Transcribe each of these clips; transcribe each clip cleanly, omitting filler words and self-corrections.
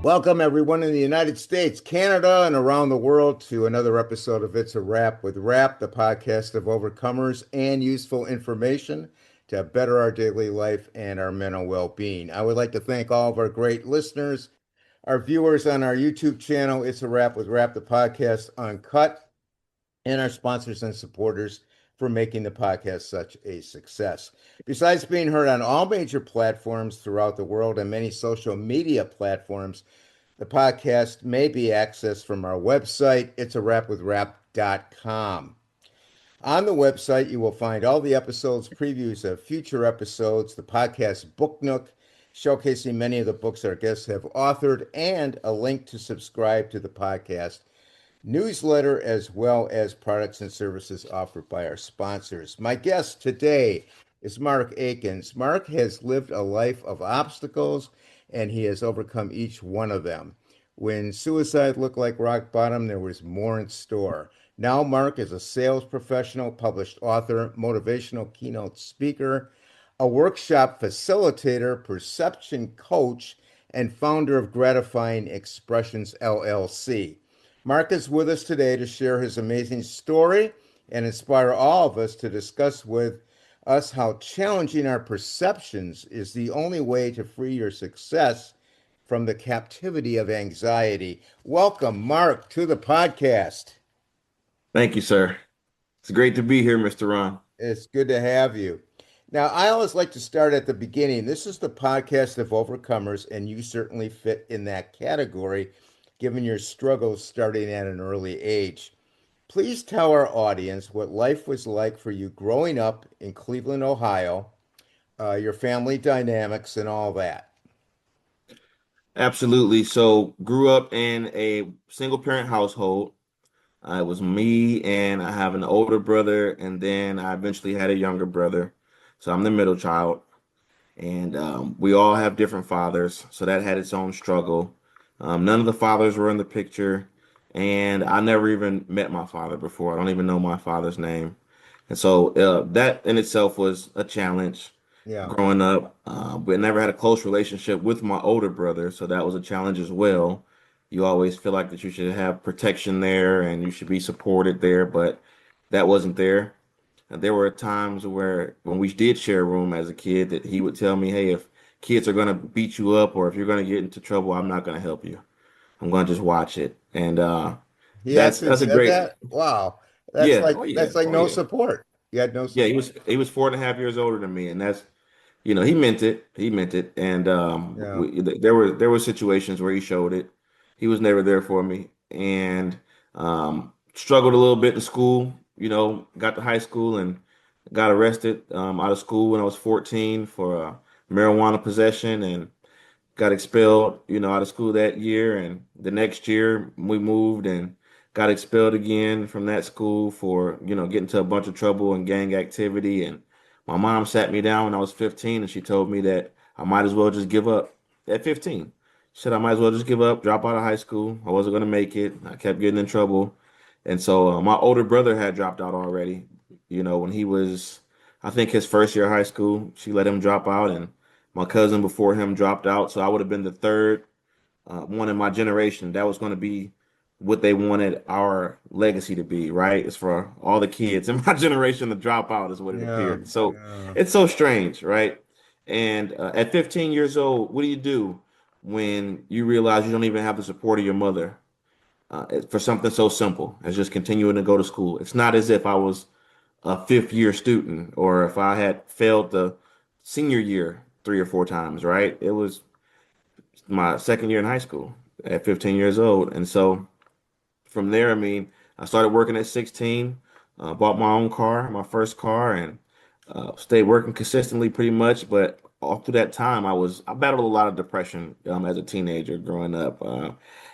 Welcome, everyone in the United States, Canada, and around the world to another episode of It's a Wrap with Wrap, the podcast of overcomers and useful information to better our daily life and our mental well being. I would like to thank all of our great listeners, our viewers on our YouTube channel, It's a Wrap with Wrap, the podcast uncut, and our sponsors and supporters for making the podcast such a success. Besides being heard on all major platforms throughout the world and many social media platforms, the podcast may be accessed from our website, itsawrapwithrap.com. On the website, you will find all the episodes, previews of future episodes, the podcast Book Nook, showcasing many of the books our guests have authored, and a link to subscribe to the podcast newsletter, as well as products and services offered by our sponsors. My guest today is Mark Akins. Mark has lived a life of obstacles, and he has overcome each one of them. When suicide looked like rock bottom, there was more in store. Now, Mark is a sales professional, published author, motivational keynote speaker, a workshop facilitator, perception coach, and founder of Gratifying Expressions LLC. Mark is with us today to share his amazing story and inspire all of us to discuss with us how challenging our perceptions is the only way to free your success from the captivity of anxiety. Welcome, Mark, to the podcast. Thank you, sir. It's great to be here, Mr. Ron. It's good to have you. Now, I always like to start at the beginning. This is the podcast of overcomers, and you certainly fit in that category, given your struggles starting at an early age. Please tell our audience what life was like for you growing up in Cleveland, Ohio, your family dynamics, and all that. Absolutely. So, grew up in a single parent household. It was me, and I have an older brother, and then I eventually had a younger brother. So, I'm the middle child, and we all have different fathers. So, that had its own struggle. None of the fathers were in the picture, and I never even met my father before. I don't even know my father's name. And so that in itself was a challenge Yeah. growing up. We never had a close relationship with my older brother, so that was a challenge as well. You always feel like that you should have protection there and you should be supported there, but that wasn't there. And there were times where when we did share a room as a kid that he would tell me, hey, if kids are going to beat you up or if you're going to get into trouble, I'm not going to help you. I'm going to just watch it. And He actually that's a said great, that? Wow. That's yeah, like oh yeah, that's like oh no yeah. support. You had no Yeah, support. he was 4.5 years older than me, and that's he meant it. He meant it. And Yeah. there were situations where he showed it. He was never there for me, and struggled a little bit in school. Got to high school and got arrested out of school when I was 14 for marijuana possession, and got expelled, out of school that year. And the next year we moved and got expelled again from that school for, getting into a bunch of trouble and gang activity. And my mom sat me down when I was 15 and she told me that I might as well just give up at 15. She said I might as well just give up, drop out of high school. I wasn't going to make it. I kept getting in trouble. And so my older brother had dropped out already, when he was, I think, his first year of high school. She let him drop out, and my cousin before him dropped out, so I would have been the third one in my generation. That was going to be what they wanted our legacy to be, right? It's for all the kids in my generation to drop out, is what it Yeah. appeared. So Yeah. it's so strange, right? And at 15 years old, what do you do when you realize you don't even have the support of your mother for something so simple as just continuing to go to school? It's not as if I was a fifth year student or if I had failed the senior year 3 or 4 times, right? It was my second year in high school at 15 years old. And so from there, I mean, I started working at 16, bought my own car, my first car, and stayed working consistently pretty much. But all through that time, I battled a lot of depression as a teenager growing up.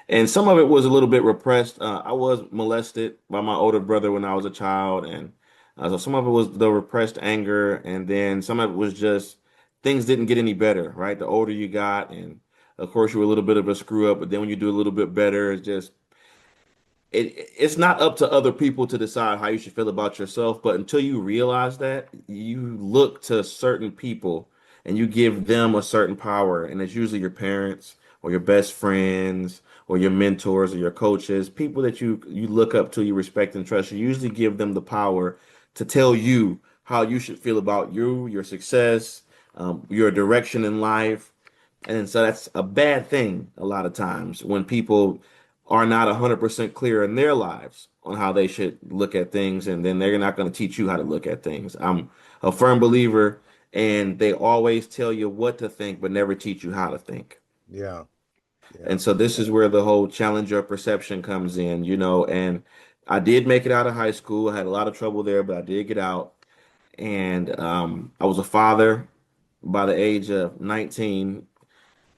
And some of it was a little bit repressed. I was molested by my older brother when I was a child. And so some of it was the repressed anger. And then some of it was just things didn't get any better, right? The older you got, and of course, you were a little bit of a screw up, but then when you do a little bit better, it's not up to other people to decide how you should feel about yourself. But until you realize that, you look to certain people and you give them a certain power, and it's usually your parents or your best friends or your mentors or your coaches, people that you look up to, you respect and trust, you usually give them the power to tell you how you should feel about you, your success, your direction in life. And so that's a bad thing a lot of times when people are not 100% clear in their lives on how they should look at things, and then they're not going to teach you how to look at things. I'm a firm believer, and they always tell you what to think, but never teach you how to think. Yeah. And Yeah. so this is where the whole challenge your perception comes in, and I did make it out of high school. I had a lot of trouble there, but I did get out. And I was a father by the age of 19,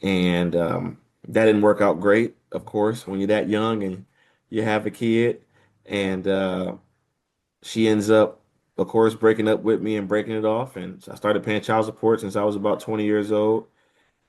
and that didn't work out great, of course, when you're that young and you have a kid. And she ends up, of course, breaking up with me and breaking it off. And so I started paying child support since I was about 20 years old.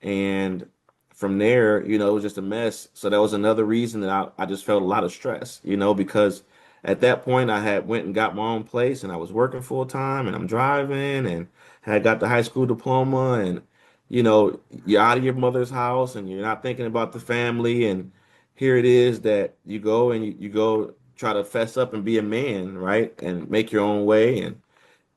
And from there, it was just a mess. So that was another reason that I just felt a lot of stress, because at that point I had went and got my own place and I was working full time and I'm driving and had got the high school diploma, and you're out of your mother's house and you're not thinking about the family, and here it is that you go and you go try to fess up and be a man, right? And make your own way. And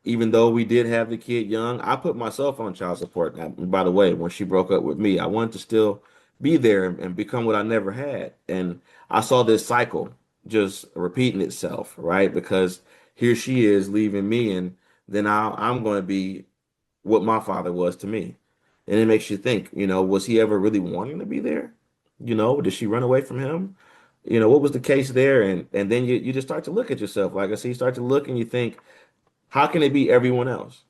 even though we did have the kid young, I put myself on child support. Now, by the way, when she broke up with me, I wanted to still be there and become what I never had. And I saw this cycle just repeating itself, right? Because here she is leaving me, and then I'm going to be what my father was to me. And it makes you think, was he ever really wanting to be there? Did she run away from him? What was the case there? And then you just start to look at yourself. Like I said, you start to look and you think, how can it be everyone else?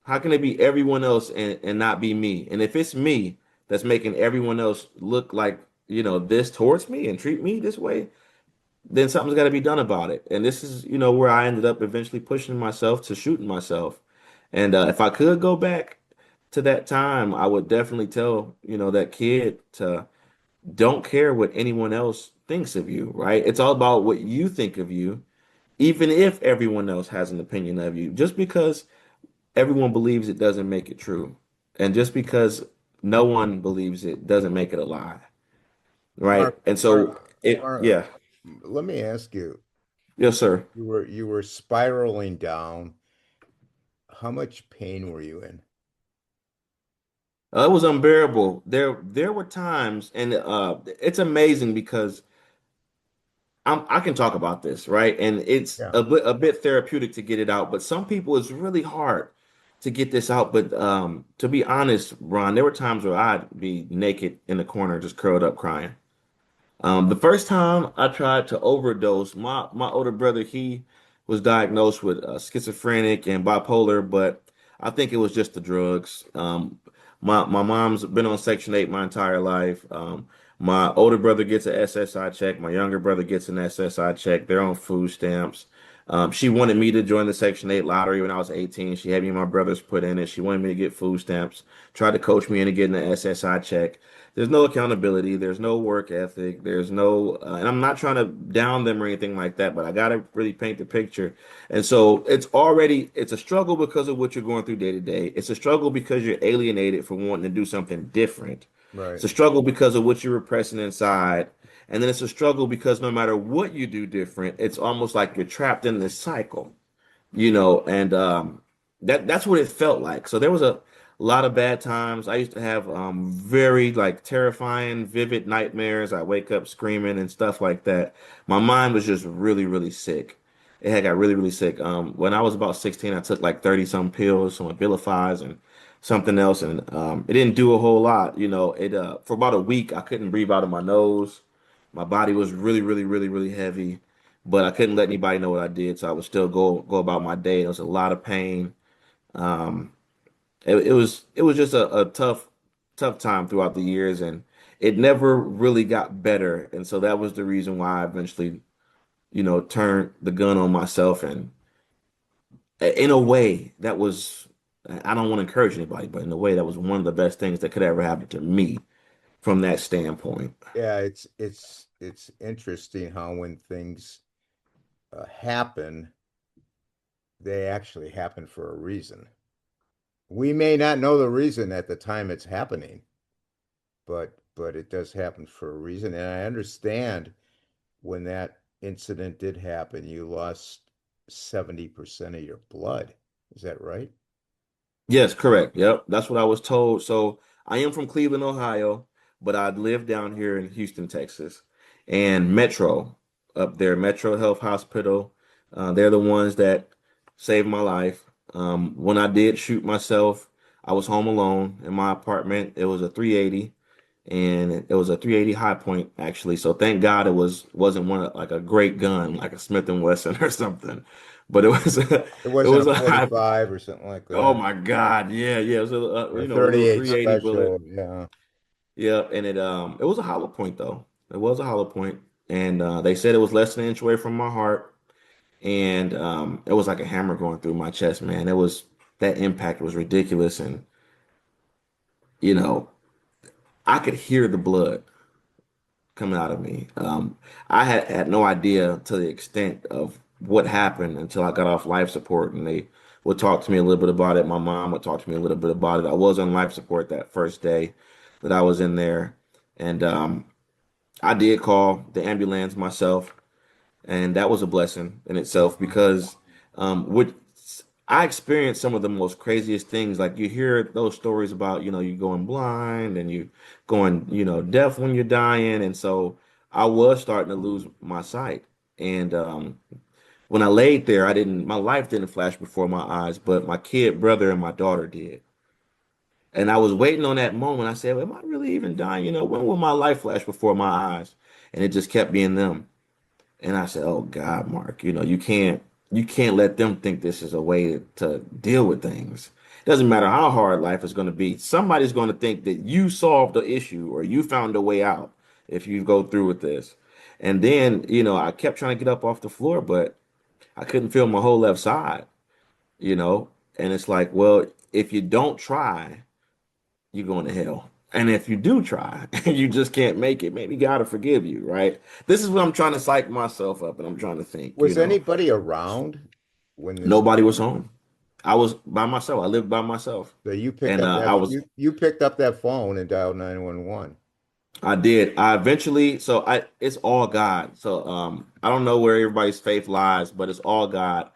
How can it be everyone else and not be me? And if it's me that's making everyone else look like, this towards me and treat me this way, then something's got to be done about it. And this is, where I ended up eventually pushing myself to shooting myself. And if I could go back to that time, I would definitely tell, that kid to don't care what anyone else thinks of you, right? It's all about what you think of you, even if everyone else has an opinion of you. Just because everyone believes it doesn't make it true. And just because no one believes it doesn't make it a lie. Right. Mark, And so Mark, yeah. let me ask you, Yes, sir. you were spiraling down. How much pain were you in? It was unbearable. There were times, and it's amazing because I can talk about this, right? And it's Yeah. a bit therapeutic to get it out, but some people it's really hard to get this out. But to be honest, Ron, there were times where I'd be naked in the corner, just curled up crying. The first time I tried to overdose, my older brother, he was diagnosed with schizophrenic and bipolar, but I think it was just the drugs. My mom's been on Section 8 my entire life. My older brother gets an SSI check. My younger brother gets an SSI check. They're on food stamps. She wanted me to join the Section 8 lottery when I was 18. She had me and my brothers put in it. She wanted me to get food stamps, tried to coach me into getting an SSI check. There's no accountability. There's no work ethic. There's no, and I'm not trying to down them or anything like that, but I got to really paint the picture. And so it's a struggle because of what you're going through day to day. It's a struggle because you're alienated from wanting to do something different. Right. It's a struggle because of what you're repressing inside. And then it's a struggle because no matter what you do different, it's almost like you're trapped in this cycle, and that's what it felt like. So there was a lot of bad times. I used to have very like terrifying, vivid nightmares. I wake up screaming and stuff like that. My mind was just really, really sick. It had got really, really sick. When I was about 16, I took like 30 some pills, some Abilifies and something else, and it didn't do a whole lot. It for about a week I couldn't breathe out of my nose. My body was really, really, really, really heavy, but I couldn't let anybody know what I did, so I would still go about my day. There was a lot of pain. Um, it was just a tough time throughout the years, and it never really got better. And so that was the reason why I eventually, turned the gun on myself. And in a way, that was I don't want to encourage anybody, but in a way, that was one of the best things that could ever happen to me from that standpoint. Yeah, it's interesting how when things happen, they actually happen for a reason. We may not know the reason at the time it's happening, but it does happen for a reason. And I understand when that incident did happen, you lost 70% of your blood. Is that right? Yes, correct. Yep, that's what I was told. So I am from Cleveland, Ohio, but I live down here in Houston, Texas, and Metro up there, Metro Health Hospital. They're the ones that saved my life. When I did shoot myself, I was home alone in my apartment. It was a 380, and it was a 380 high point actually. So thank God wasn't one like a great gun like a Smith and Wesson or something, but it was It it wasn't was a a high. 45 or something like Oh that. my God. Yeah, yeah. It was Or a little 38 380 bullet. special. Yeah. Yeah, and it was a hollow point though. It was a hollow point. And they said it was less than an inch away from my heart. And it was like a hammer going through my chest, man. It was that impact was ridiculous. And you know, I could hear the blood coming out of me. I had no idea to the extent of what happened until I got off life support, and they would talk to me a little bit about it. My mom would talk to me a little bit about it. I was on life support that first day that I was in there, and I did call the ambulance myself, and that was a blessing in itself because what I experienced some of the most craziest things. Like you hear those stories about, you going blind and you going, deaf when you're dying, and so I was starting to lose my sight. And when I laid there, my life didn't flash before my eyes, but my kid brother and my daughter did. And I was waiting on that moment. I said, "Am I really even dying? When will my life flash before my eyes?" And it just kept being them. And I said, "Oh God, Mark, you can't let them think this is a way to deal with things. It doesn't matter how hard life is going to be. Somebody's going to think that you solved the issue or you found a way out if you go through with this." And then, I kept trying to get up off the floor, but I couldn't feel my whole left side, you know. And it's like, well, if you don't try, you're going to hell. And if you do try and you just can't make it, maybe God will forgive you, right? This is what I'm trying to psych myself up and I'm trying to think, Was anybody around when this nobody was happened? home. I was by myself. I lived by myself. So you picked And up I that was you picked up that phone and dialed 911. I did. I eventually, so it's all God. So I don't know where everybody's faith lies, but it's all God.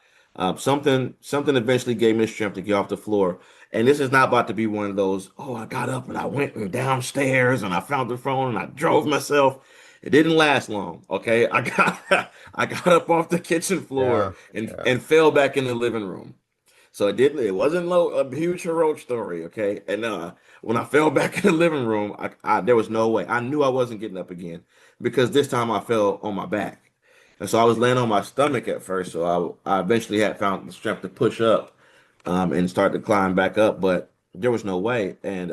Something eventually gave me strength to get off the floor. And this is not about to be one of those, oh, I got up and I went and downstairs and I found the phone and I drove myself. It didn't last long. Okay. I got up off the kitchen floor Yeah, and yeah. and fell back in the living room. So it wasn't a huge heroic story, okay? And when I fell back in the living room, there was no way. I knew I wasn't getting up again because this time I fell on my back. And so I was laying on my stomach at first. So I eventually had found the strength to push up and start to climb back up, but there was no way. And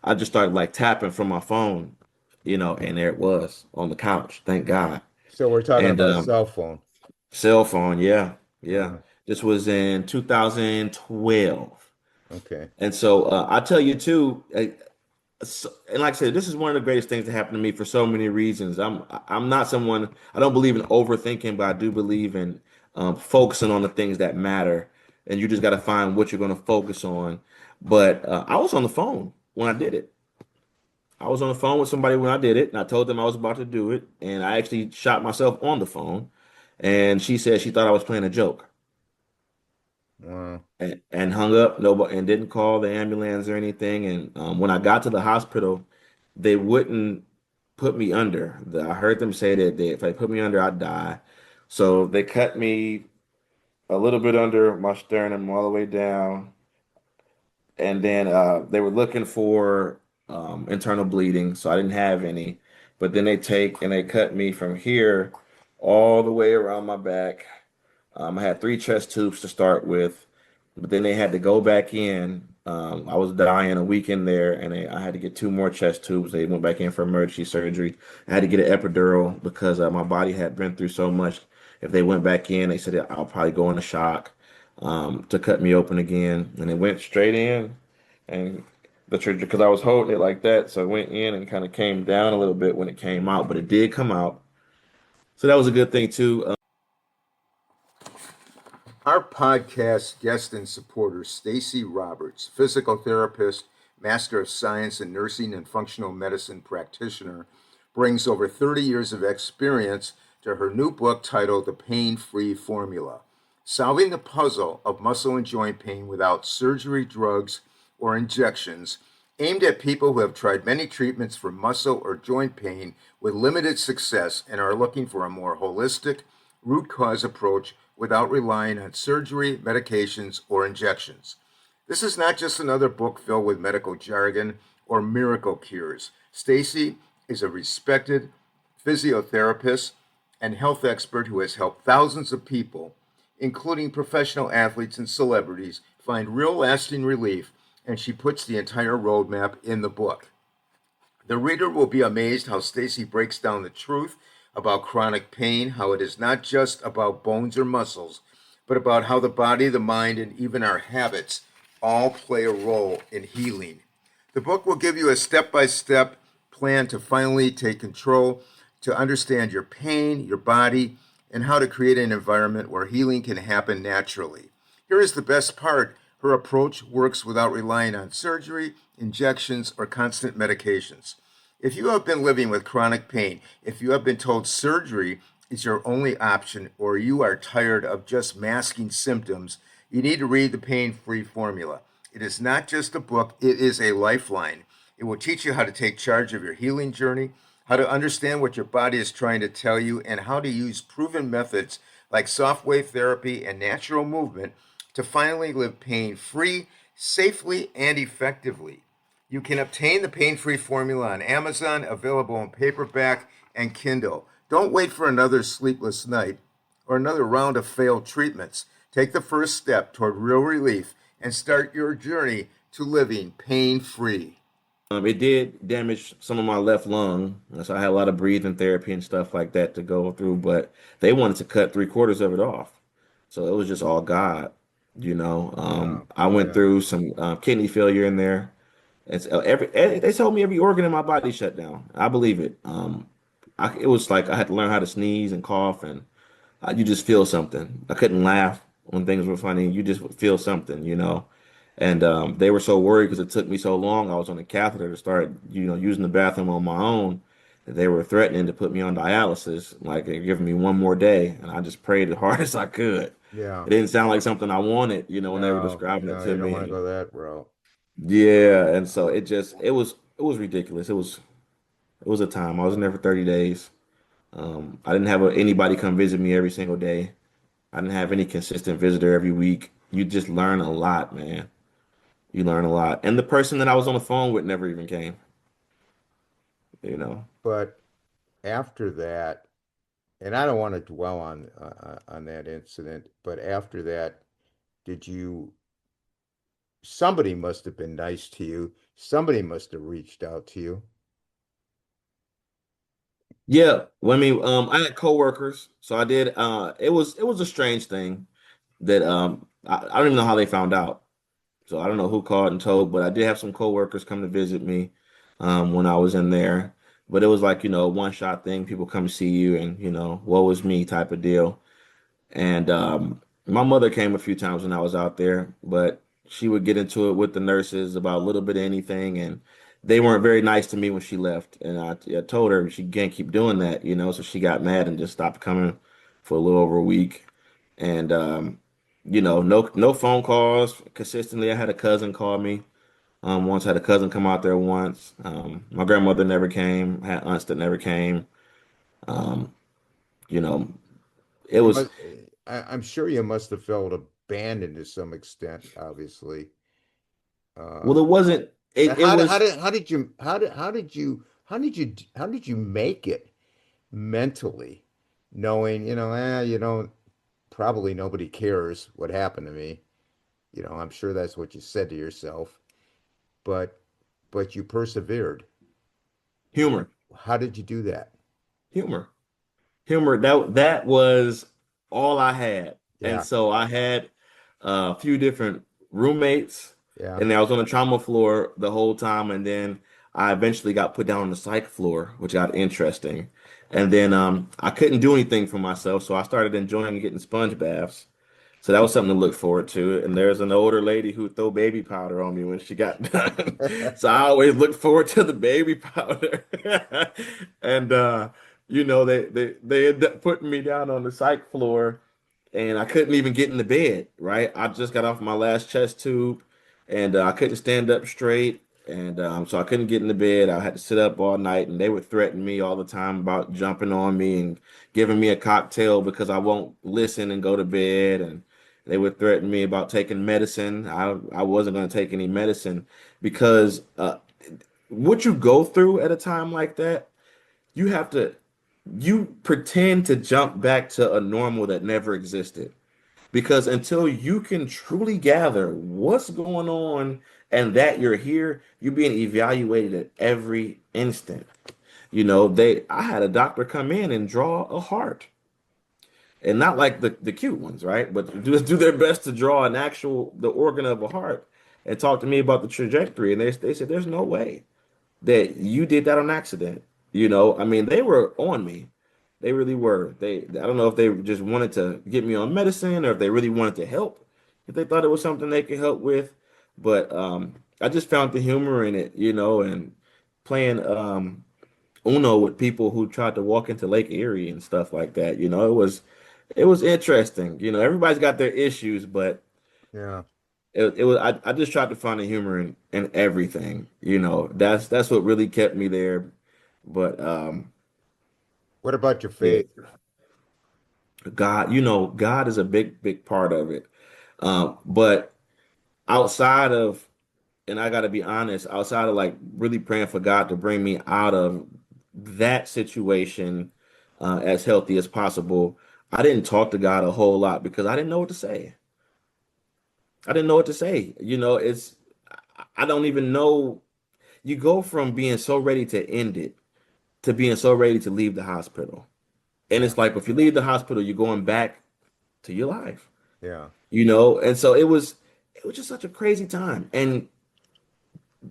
I just started like tapping from my phone, and there it was on the couch. Thank God. So we're talking And about a cell phone. cell phone, yeah, yeah. Uh, This was in 2012. okay. And so I tell you too, and like I said, this is one of the greatest things that happened to me for so many reasons. I'm not someone I don't believe in overthinking, but I do believe in focusing on the things that matter, and you just got to find what you're going to focus on. But I was on the phone when I did it. I was on the phone with somebody when I did it, and I told them I was about to do it, and I actually shot myself on the phone. And she said she thought I was playing a joke. Wow. And hung up nobody and didn't call the ambulance or anything. And when I got to the hospital, they wouldn't put me under. I heard them say that if they put me under, I'd die. So they cut me a little bit under my sternum all the way down, and then they were looking for internal bleeding, so I didn't have any. But then they take and they cut me from here all the way around my back. I had three chest tubes to start with, but then they had to go back in. I was dying a week in there, and I had to get two more chest tubes. They went back in for emergency surgery. I had to get an epidural because my body had been through so much. If they went back in, they said I'll probably go into shock to cut me open again. And it went straight in, and the surgery because I was holding it like that, so it went in and kind of came down a little bit when it came out, but it did come out. So that was a good thing too. Our podcast guest and supporter, Stacy Roberts, physical therapist, Master of Science in Nursing and Functional Medicine practitioner, brings over 30 years of experience to her new book titled The Pain Free Formula: Solving the Puzzle of Muscle and Joint Pain Without Surgery, Drugs, or Injections, aimed at people who have tried many treatments for muscle or joint pain with limited success and are looking for a more holistic, root cause approach without relying on surgery, medications, or injections. This is not just another book filled with medical jargon or miracle cures. Stacy is a respected physiotherapist and health expert who has helped thousands of people, including professional athletes and celebrities, find real lasting relief, and she puts the entire roadmap in the book. The reader will be amazed how Stacy breaks down the truth about chronic pain, how it is not just about bones or muscles, but about how the body, the mind, and even our habits all play a role in healing. The book will give you a step-by-step plan to finally take control, to understand your pain, your body, and how to create an environment where healing can happen naturally. Here is the best part. Her approach works without relying on surgery, injections, or constant medications. If you have been living with chronic pain, if you have been told surgery is your only option, or you are tired of just masking symptoms, you need to read The Pain Free Formula. It is not just a book, it is a lifeline. It will teach you how to take charge of your healing journey, how to understand what your body is trying to tell you, and how to use proven methods like soft wave therapy and natural movement to finally live pain-free, safely, and effectively. You can obtain the pain-free formula on Amazon, available in paperback and Kindle. Don't wait for another sleepless night or another round of failed treatments. Take the first step toward real relief and start your journey to living pain-free. It did damage some of my left lung, so I had a lot of breathing therapy and stuff like that to go through. But they wanted to cut three-quarters of it off, so it was just all God, you know. Yeah, I went yeah. through some kidney failure in there. It's they told me every organ in my body shut down. I believe it. It was like I had to learn how to sneeze and cough, and you just feel something. I couldn't laugh when things were funny. You just would feel something, you know. And they were so worried because it took me so long. I was on a catheter to start, you know, using the bathroom on my own, that they were threatening to put me on dialysis, like they're giving me one more day. And I just prayed as hard as I could. Yeah. It didn't sound like something I wanted, you know, when they were No, describing it no, to you don't want to me. go that route. Yeah, and so it was ridiculous. It was a time. I was in there for 30 days. I didn't have anybody come visit me every single day. I didn't have any consistent visitor every week. You just learn a lot, man. You learn a lot. And the person that I was on the phone with never even came, you know. But after that, and I don't want to dwell on that incident, but after that, did you? Somebody must have been nice to you. Somebody must have reached out to you. Yeah, well, I mean, I had coworkers, so I did. It was a strange thing that I don't even know how they found out. So I don't know who called and told, but I did have some coworkers come to visit me when I was in there. But it was like, you know, one shot thing. People come to see you, and woe is me type of deal. And my mother came a few times when I was out there, but she would get into it with the nurses about a little bit of anything, and they weren't very nice to me when she left. And I told her she can't keep doing that, so she got mad and just stopped coming for a little over a week. And no phone calls consistently. I had a cousin call me. Once I had a cousin come out there once. My grandmother never came. I had aunts that never came. Um, you know, it You was. must, I'm sure you must have felt abandoned to some extent, obviously. Well, it Um, wasn't. It was how did you make it mentally, knowing, probably nobody cares what happened to me. I'm sure that's what you said to yourself, but you persevered. humor, How did you do that? humor, humor. That was all I had, and Yeah, so I had a few different roommates, yeah. and I was on the trauma floor the whole time, and then I eventually got put down on the psych floor, which got interesting. And then I couldn't do anything for myself, so I started enjoying getting sponge baths. So that was something to look forward to. And there's an older lady who throw baby powder on me when she got done. So I always look forward to the baby powder. And they ended up putting me down on the psych floor and I couldn't even get in the bed, right? I just got off my last chest tube and I couldn't stand up straight. And so I couldn't get in the bed. I had to sit up all night, and they would threaten me all the time about jumping on me and giving me a cocktail because I won't listen and go to bed. And they would threaten me about taking medicine. I wasn't going to take any medicine because what you go through at a time like that, you have to you pretend to jump back to a normal that never existed. Because until you can truly gather what's going on and that you're here, you're being evaluated at every instant. I had a doctor come in and draw a heart. And not like the cute ones, right? But do their best to draw the organ of a heart and talk to me about the trajectory. And they said, there's no way that you did that on accident. I mean, they were on me. They really were. I don't know if they just wanted to get me on medicine or if they really wanted to help, if they thought it was something they could help with. But I just found the humor in it, and playing Uno with people who tried to walk into Lake Erie and stuff like that. It was interesting. Everybody's got their issues, but Yeah. I just tried to find the humor in everything. That's what really kept me there. But What about your yeah, faith? God is a big, big part of it. But outside of, and I got to be honest, outside of like really praying for God to bring me out of that situation as healthy as possible, I didn't talk to God a whole lot because I didn't know what to say. I didn't know what to say. I don't even know. You go from being so ready to end it to being so ready to leave the hospital. And Yeah. it's like if you leave the hospital, you're going back to your life, Yeah. And so it was just such a crazy time. And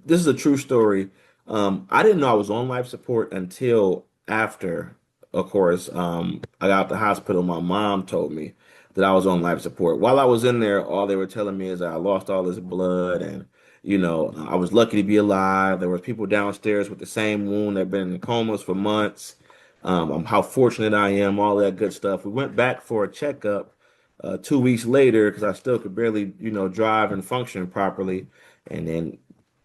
this is a true story. I didn't know I was on life support until after, of course, I got out the hospital. My mom told me that I was on life support. While I was in there, all they were telling me is that I lost all this blood and I was lucky to be alive. There was people downstairs with the same wound that had been in comas for months. How fortunate I am, all that good stuff. We went back for a checkup 2 weeks later because I still could barely, drive and function properly. And then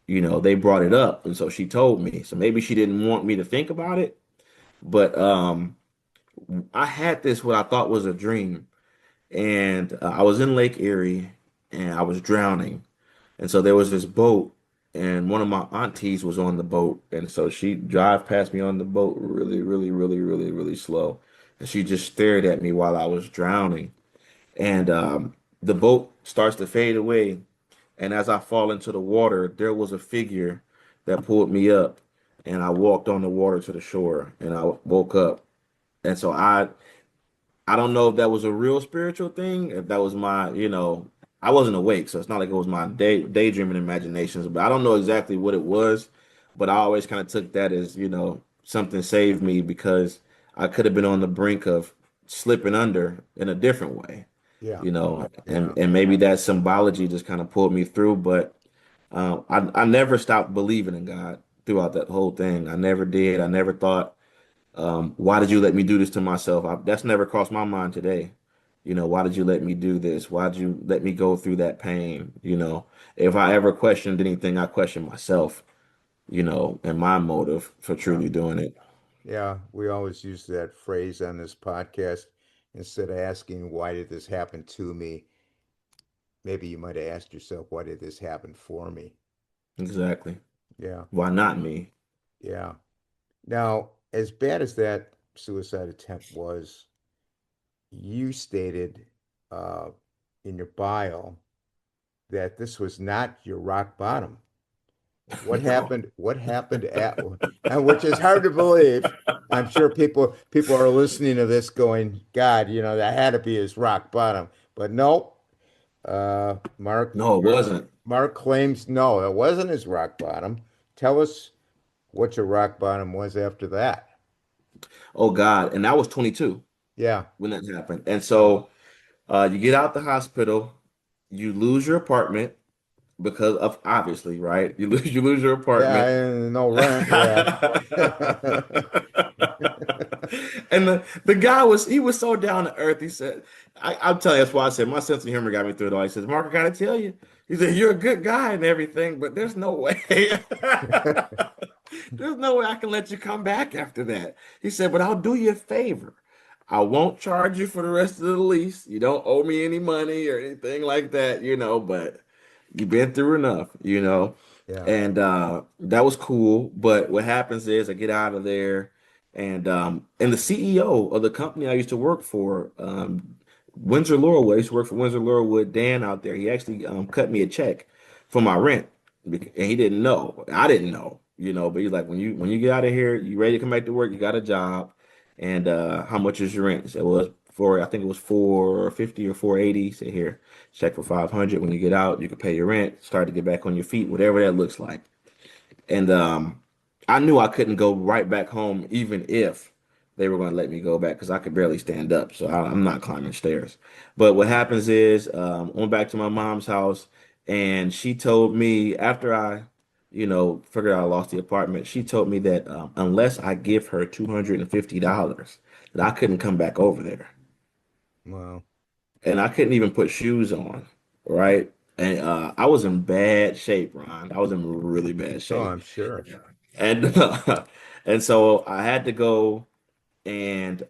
they brought it up, and so she told me. So maybe she didn't want me to think about it, but I had this what I thought was a dream, and I was in Lake Erie, and I was drowning, and so there was this boat, and one of my aunties was on the boat, and so she drive past me on the boat really, really, really, really, really slow, and she just stared at me while I was drowning, and the boat starts to fade away, and as I fall into the water, there was a figure that pulled me up, and I walked on the water to the shore, and I woke up. And so I don't know if that was a real spiritual thing, if that was I wasn't awake, so it's not like it was my daydreaming imaginations, but I don't know exactly what it was, but I always kind of took that as, something saved me because I could have been on the brink of slipping under in a different way, Yeah. and Yeah. and maybe that symbology just kind of pulled me through, but I never stopped believing in God throughout that whole thing. I never did. I never thought, why did you let me do this to myself? That's never crossed my mind today. Why did you let me do this? Why did you let me go through that pain? If I ever questioned anything, I questioned myself, and my motive for Yeah. truly doing it. Yeah. We always use that phrase on this podcast. Instead of asking, why did this happen to me? Maybe you might have asked yourself, why did this happen for me? Exactly. Yeah. Why not me? Yeah. Now, as bad as that suicide attempt was, you stated uh, in your bio that this was not your rock bottom. What No. happened? What happened at, and which is hard to believe. I'm sure people are listening to this going, God, that had to be his rock bottom. But no, Mark, No, it wasn't. Mark claims no, it wasn't his rock bottom. Tell us what your rock bottom was after that. Oh God. And I was 22 Yeah. when that happened. And Yeah. so You get out the hospital, you lose your apartment because of obviously, right? You lose your apartment. Yeah, no rent. Yeah. And the guy was so down to earth. He said, I'll tell you, that's why I said my sense of humor got me through it all. He says, Mark, I gotta tell you. He said, you're a good guy and everything, but there's no way. There's no way I can let you come back after that. He said, but I'll do you a favor. I won't charge you for the rest of the lease. You don't owe me any money or anything like that, but you've been through enough. Yeah. And that was cool. But what happens is I get out of there, and the CEO of the company I used to work for, Windsor Laurelwood, I used to work for Windsor Laurelwood, Dan out there. He actually cut me a check for my rent, and he didn't know. I didn't know. But he's like, when you get out of here, you ready to come back to work, you got a job, and how much is your rent? He said, well, I think it was 450 or 480. He said, here, check for 500. When you get out, you can pay your rent, start to get back on your feet, whatever that looks like. And I knew I couldn't go right back home, even if they were going to let me go back, because I could barely stand up. So I'm not climbing stairs. But what happens is, went back to my mom's house, and she told me after I figured out I lost the apartment, she told me that unless I give her $250, that I couldn't come back over there. Wow. And I couldn't even put shoes on, right? And I was in bad shape, Ron. I was in really bad Oh, shape. I'm sure. And and so I had to go and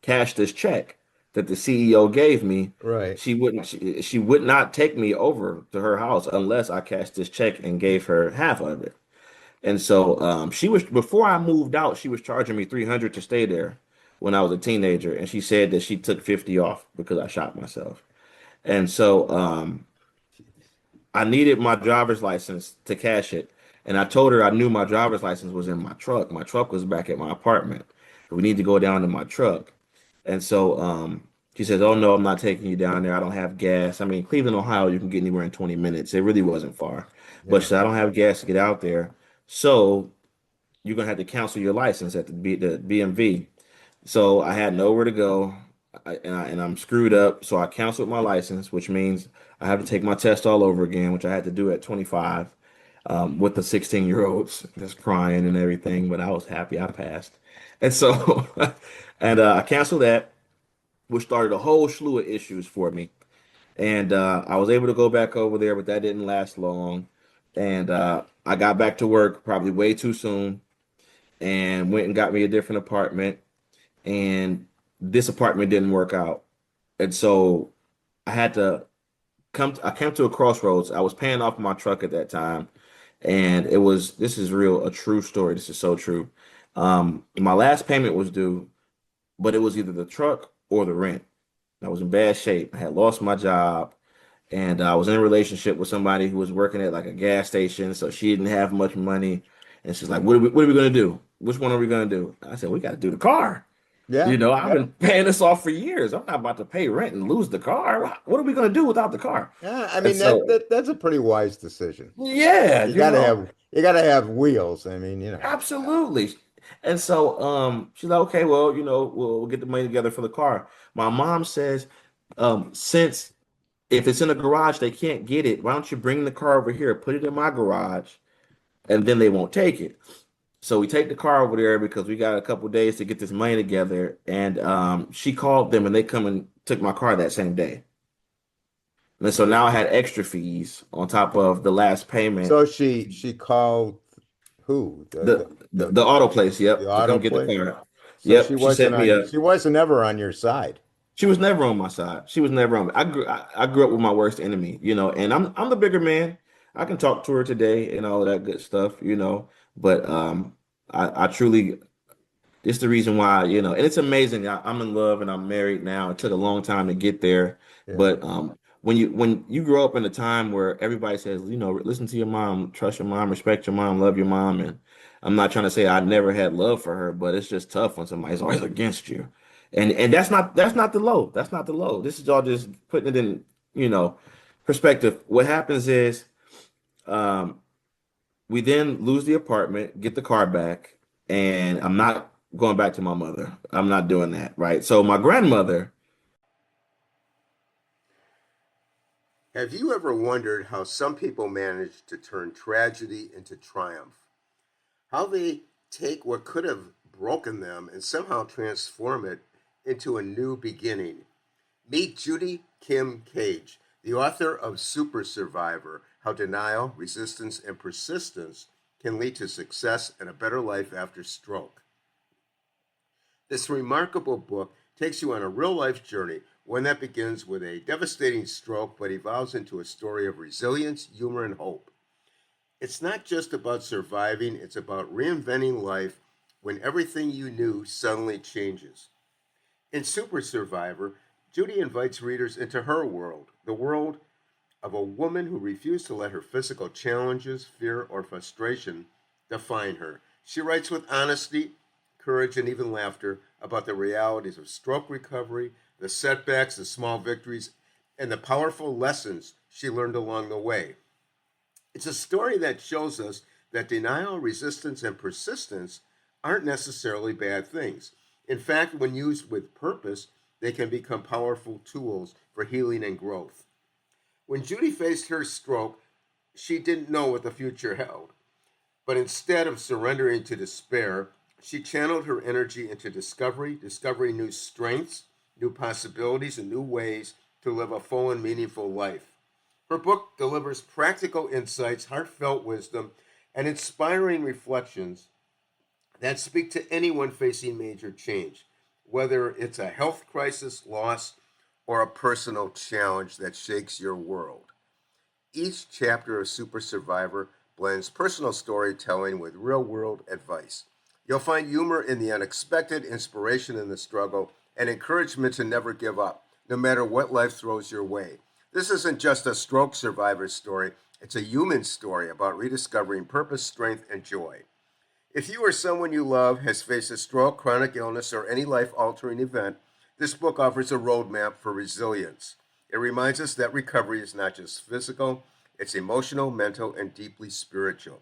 cash this check that the CEO gave me. Right. She would not take me over to her house unless I cashed this check and gave her half of it. And so she was before I moved out, she was charging me 300 to stay there when I was a teenager, and she said that she took 50 off because I shot myself. And so I needed my driver's license to cash it. And I told her I knew my driver's license was in my truck. My truck was back at my apartment. We need to go down to my truck. And so she says, oh, no, I'm not taking you down there. I don't have gas. I mean, Cleveland, Ohio, you can get anywhere in 20 minutes. It really wasn't far. But Yeah. she said, I don't have gas to get out there. So you're going to have to cancel your license at the BMV. So I had nowhere to go, and I'm screwed up. So I canceled my license, which means I have to take my test all over again, which I had to do at 25 with the 16-year-olds that's crying and everything. But I was happy I passed. And so, and I canceled that, which started a whole slew of issues for me. And I was able to go back over there, but that didn't last long. And I got back to work probably way too soon and went and got me a different apartment, and this apartment didn't work out. And so I had to I came to a crossroads. I was paying off my truck at that time, and this is real, a true story. This is so true. My last payment was due, but it was either the truck or the rent. I was in bad shape. I had lost my job, and I was in a relationship with somebody who was working at like a gas station, so she didn't have much money. And she's like, what are we gonna do? Which one are we gonna do?" I said, "We got to do the car." Yeah. I've been paying this off for years. I'm not about to pay rent and lose the car. What are we going to do without the car? Yeah. I And mean so, that's a pretty wise decision. yeah, You gotta have wheels. I mean. absolutely. And so, she's like, okay, well, we'll get the money together for the car. My mom says, since if it's in a garage, they can't get it. Why don't you bring the car over here, put it in my garage, and then they won't take it. So we take the car over there because we got a couple days to get this money together. And she called them, and they come and took my car that same day. And so now I had extra fees on top of the last payment. So she called who? The auto place, The yep, to auto come get the place. car. So she Yep, she wasn't set me on up. she wasn't ever on your side. She was never on my side. She was never on me. I grew up with my worst enemy, and I'm the bigger man. I can talk to her today and all of that good stuff. But I truly, it's the reason why, and it's amazing. I'm in love and I'm married now. It took a long time to get there, Yeah. but when you grow up in a time where everybody says, listen to your mom, trust your mom, respect your mom, love your mom, and I'm not trying to say I never had love for her, but it's just tough when somebody's always against you, and that's not the low. That's not the low. This is all just putting it in, you know, perspective. What happens is, um, we then lose the apartment, get the car back, and I'm not going back to my mother. I'm not doing that, right? So my grandmother, Have you ever wondered how some people manage to turn tragedy into triumph? How they take what could have broken them and somehow transform it into a new beginning? Meet Judy Kim Cage, the author of Supersurvivor: How Denial, Resistance, and Persistence Can Lead to Success and a Better Life After Stroke. This remarkable book takes you on a real life journey, one that begins with a devastating stroke but evolves into a story of resilience, humor, and hope. It's not just about surviving, it's about reinventing life when everything you knew suddenly changes. In Super Survivor, Judy invites readers into her world, the world of a woman who refused to let her physical challenges, fear, or frustration define her. She writes with honesty, courage, and even laughter about the realities of stroke recovery, the setbacks, the small victories, and the powerful lessons she learned along the way. It's a story that shows us that denial, resistance, and persistence aren't necessarily bad things. In fact, when used with purpose, they can become powerful tools for healing and growth. When Judy faced her stroke, she didn't know what the future held. But instead of surrendering to despair, she channeled her energy into discovery, discovering new strengths, new possibilities, and new ways to live a full and meaningful life. Her book delivers practical insights, heartfelt wisdom, and inspiring reflections that speak to anyone facing major change, whether it's a health crisis, loss, or a personal challenge that shakes your world. Each chapter of Super Survivor blends personal storytelling with real world advice. You'll find humor in the unexpected, inspiration in the struggle, and encouragement to never give up, no matter what life throws your way. This isn't just a stroke survivor story, it's a human story about rediscovering purpose, strength, and joy. If you or someone you love has faced a stroke, chronic illness, or any life altering event, this book offers a roadmap for resilience. It reminds us that recovery is not just physical, it's emotional, mental, and deeply spiritual.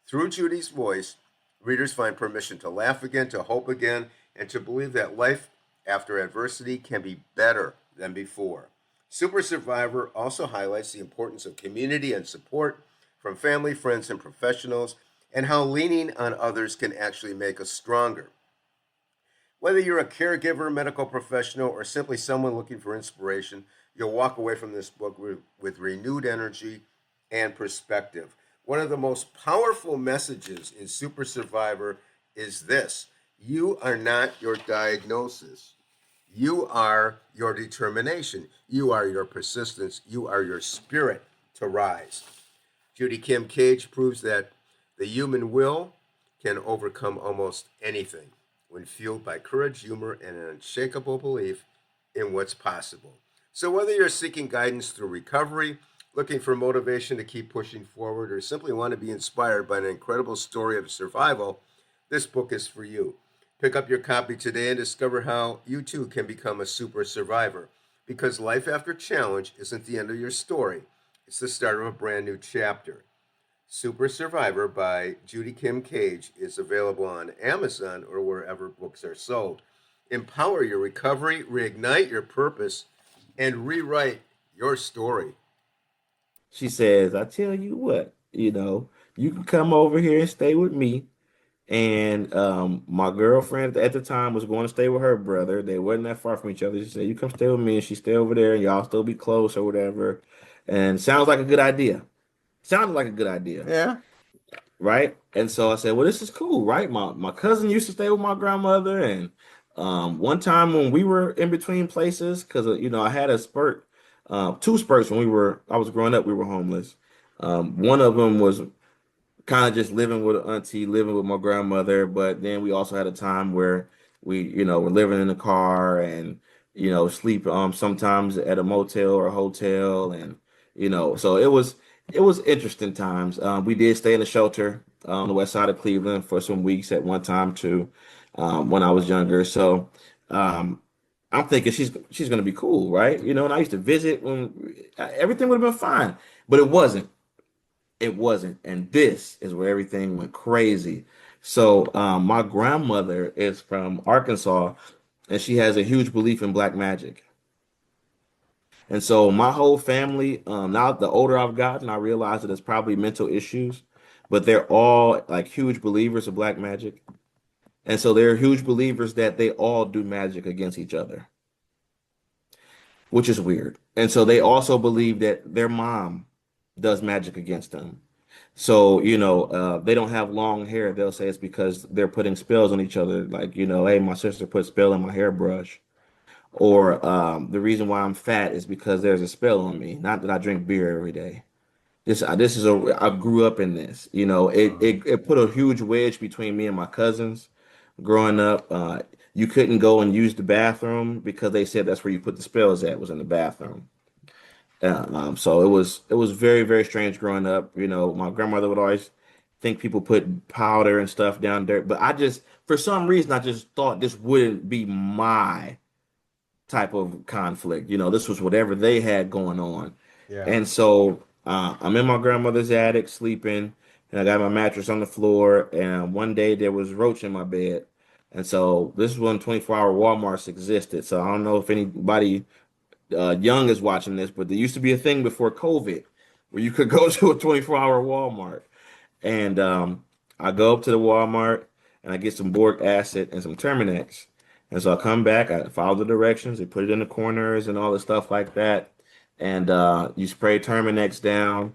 Through Judy's voice, readers find permission to laugh again, to hope again, and to believe that life after adversity can be better than before. Super Survivor also highlights the importance of community and support from family, friends, and professionals, and how leaning on others can actually make us stronger. Whether you're a caregiver, medical professional, or simply someone looking for inspiration, you'll walk away from this book with renewed energy and perspective. One of the most powerful messages in Super Survivor is this: you are not your diagnosis. You are your determination. You are your persistence. You are your spirit to rise. Judy Kim Cage proves that the human will can overcome almost anything when fueled by courage, humor, and an unshakable belief in what's possible. So, whether you're seeking guidance through recovery, looking for motivation to keep pushing forward, or simply want to be inspired by an incredible story of survival, this book is for you. Pick up your copy today and discover how you too can become a super survivor. Because life after challenge isn't the end of your story, it's the start of a brand new chapter. Super Survivor by Judy Kim Cage is available on Amazon or wherever books are sold. Empower your recovery, reignite your purpose, and rewrite your story. She says, I tell you what, you can come over here and stay with me. And my girlfriend at the time was going to stay with her brother. They wasn't that far from each other. She said, "You come stay with me," and she stay over there, and y'all still be close or whatever. And sounds like a good idea. Sounded like a good idea, Yeah. right? And so I said, "Well, this is cool, right?" My cousin used to stay with my grandmother, and one time when we were in between places, because I had a spurt, two spurts when I was growing up. We were homeless. One of them was kind of just living with an auntie, living with my grandmother. But then we also had a time where were living in the car and, sleep sometimes at a motel or a hotel. And, so it was interesting times. We did stay in a shelter on the west side of Cleveland for some weeks at one time too, when I was younger. So um, I'm thinking she's gonna be cool, right? And I used to visit when everything would have been fine, but it wasn't. It wasn't. And this is where everything went crazy. So, my grandmother is from Arkansas, and she has a huge belief in black magic. And so my whole family, now the older I've gotten, I realize that it's probably mental issues, but they're all like huge believers of black magic. And so they're huge believers that they all do magic against each other, which is weird. And so they also believe that their mom does magic against them. So, they don't have long hair. They'll say it's because they're putting spells on each other. Like, hey, my sister put spell in my hairbrush. Or the reason why I'm fat is because there's a spell on me. Not that I drink beer every day. This is I grew up in this. It put a huge wedge between me and my cousins growing up. You couldn't go and use the bathroom because they said that's where you put the spells at, was in the bathroom. So it was very, very strange growing up. My grandmother would always think people put powder and stuff down there, but for some reason, I just thought this wouldn't be my type of conflict. This was whatever they had going on. Yeah. And so I'm in my grandmother's attic sleeping, and I got my mattress on the floor. And one day there was roach in my bed. And so this is when 24-hour Walmarts existed. So I don't know if anybody young is watching this, but there used to be a thing before COVID where you could go to a 24-hour Walmart. And I go up to the Walmart and I get some boric acid and some Terminex. And so I come back, I follow the directions, they put it in the corners and all the stuff like that. And you spray Terminex down.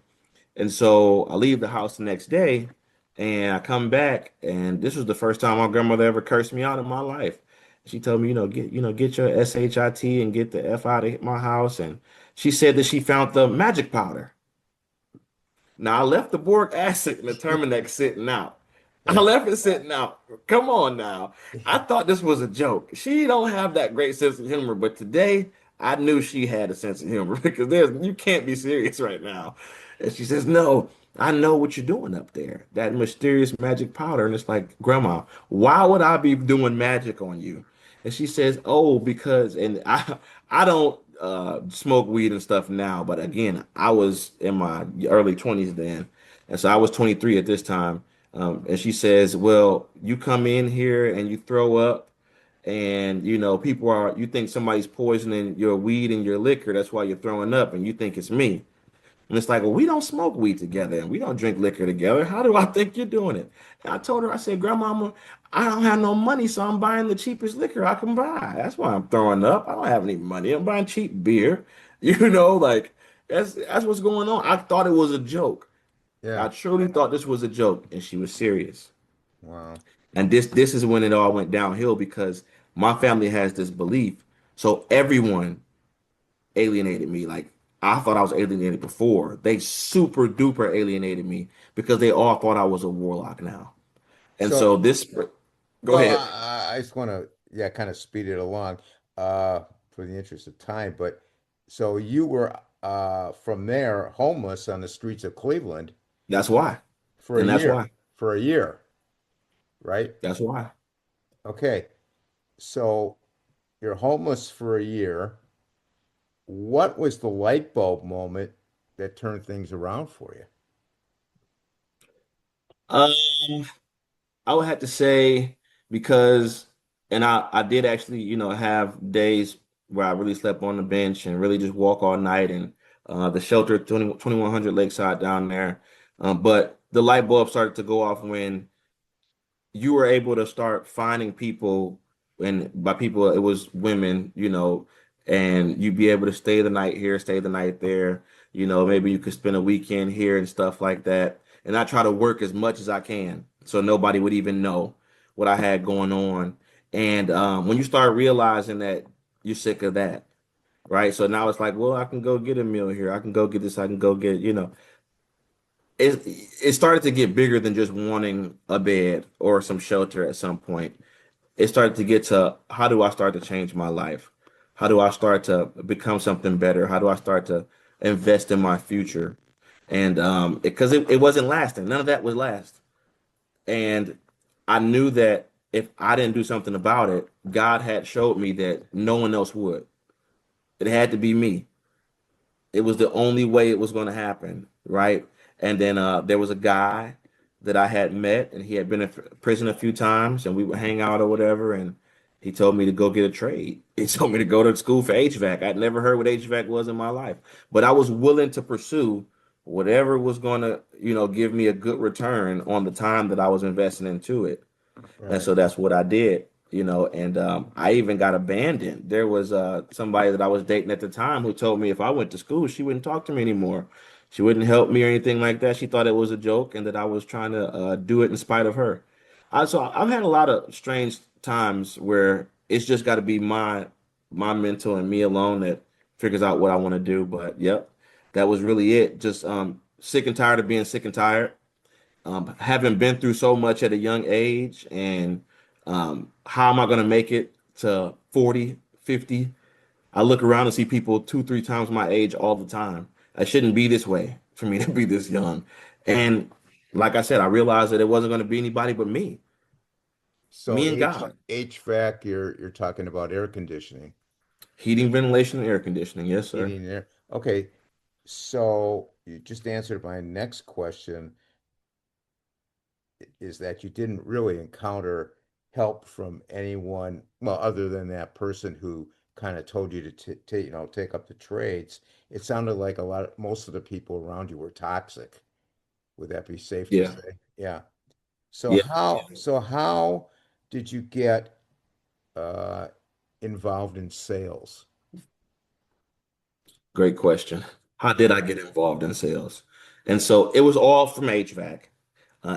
And so I leave the house the next day and I come back, and this was the first time my grandmother ever cursed me out in my life. She told me, get your SHIT and get the F out of my house. And she said that she found the magic powder. Now I left the boric acid and the Terminex sitting out. I Yeah. left it sitting out. Come on now. I thought this was a joke. She don't have that great sense of humor, but today I knew she had a sense of humor because you can't be serious right now. And she says, "No, I know what you're doing up there. That mysterious magic powder." And it's like, "Grandma, why would I be doing magic on you?" And she says, "Oh, because," and I don't smoke weed and stuff now, but again, I was in my early 20s then. And so I was 23 at this time. And she says, "Well, you come in here and you throw up, and you think somebody's poisoning your weed and your liquor. That's why you're throwing up, and you think it's me." And it's like, "Well, we don't smoke weed together and we don't drink liquor together. How do I think you're doing it?" And I told her, I said, "Grandma, I don't have no money, so I'm buying the cheapest liquor I can buy. That's why I'm throwing up. I don't have any money. I'm buying cheap beer." Like that's what's going on. I thought it was a joke. Yeah. I truly thought this was a joke, and she was serious. Wow. And this is when it all went downhill because my family has this belief. So everyone alienated me. Like I thought I was alienated before. They super duper alienated me because they all thought I was a warlock now. And So, so this, go well, ahead. I just want to, yeah, kind of speed it along, uh, for the interest of time. But so you were, from there homeless on the streets of Cleveland That's why. for a And that's year, why. for a year, right? That's why. Okay. So you're homeless for a year. What was the light bulb moment that turned things around for you? Um, I would have to say because, and I did actually, have days where I really slept on the bench and really just walk all night and the shelter 2100 Lakeside down there. But the light bulb started to go off when you were able to start finding people, and by people it was women, and you'd be able to stay the night here, stay the night there. Maybe you could spend a weekend here and stuff like that. And I try to work as much as I can so nobody would even know what I had going on. And when you start realizing that you're sick of that, right? So now it's like, well, I can go get a meal here. I can go get this. I can go get, it it started to get bigger than just wanting a bed or some shelter at some point. It started to get to, how do I start to change my life? How do I start to become something better? How do I start to invest in my future? And because it wasn't lasting, none of that would last. And I knew that if I didn't do something about it, God had showed me that no one else would. It had to be me. It was the only way it was going to happen, right? And then there was a guy that I had met, and he had been in prison a few times, and we would hang out or whatever. And He told me to go get a trade. He told me to go to school for HVAC. I'd never heard what HVAC was in my life, but I was willing to pursue whatever was going to, give me a good return on the time that I was investing into it. And Right. so that's what I did, and I even got abandoned. There was somebody that I was dating at the time who told me if I went to school, she wouldn't talk to me anymore. She wouldn't help me or anything like that. She thought it was a joke and that I was trying to do it in spite of her. So I've had a lot of strange times where it's just got to be my mental and me alone that figures out what I want to do. But yep, that was really it. Just sick and tired of being sick and tired, having been through so much at a young age, and how am I going to make it to 40, 50? I look around and see people two, three times my age all the time. I shouldn't be this way for me to be this young. And like I said, I realized that it wasn't going to be anybody but So me and God. HVAC, you're talking about air conditioning, Heating, ventilation, and air conditioning. Yes, sir. heating and air. Okay, so you just answered my next question, is that you didn't really encounter help from anyone, well, other than that person who kind of told you to take up the trades. It sounded like most of the people around you were toxic. Would that be safe to Yeah. say? Yeah. So Yeah. how did you get uh, involved in sales? Great question. How did I get involved in sales? And so it was all from HVAC.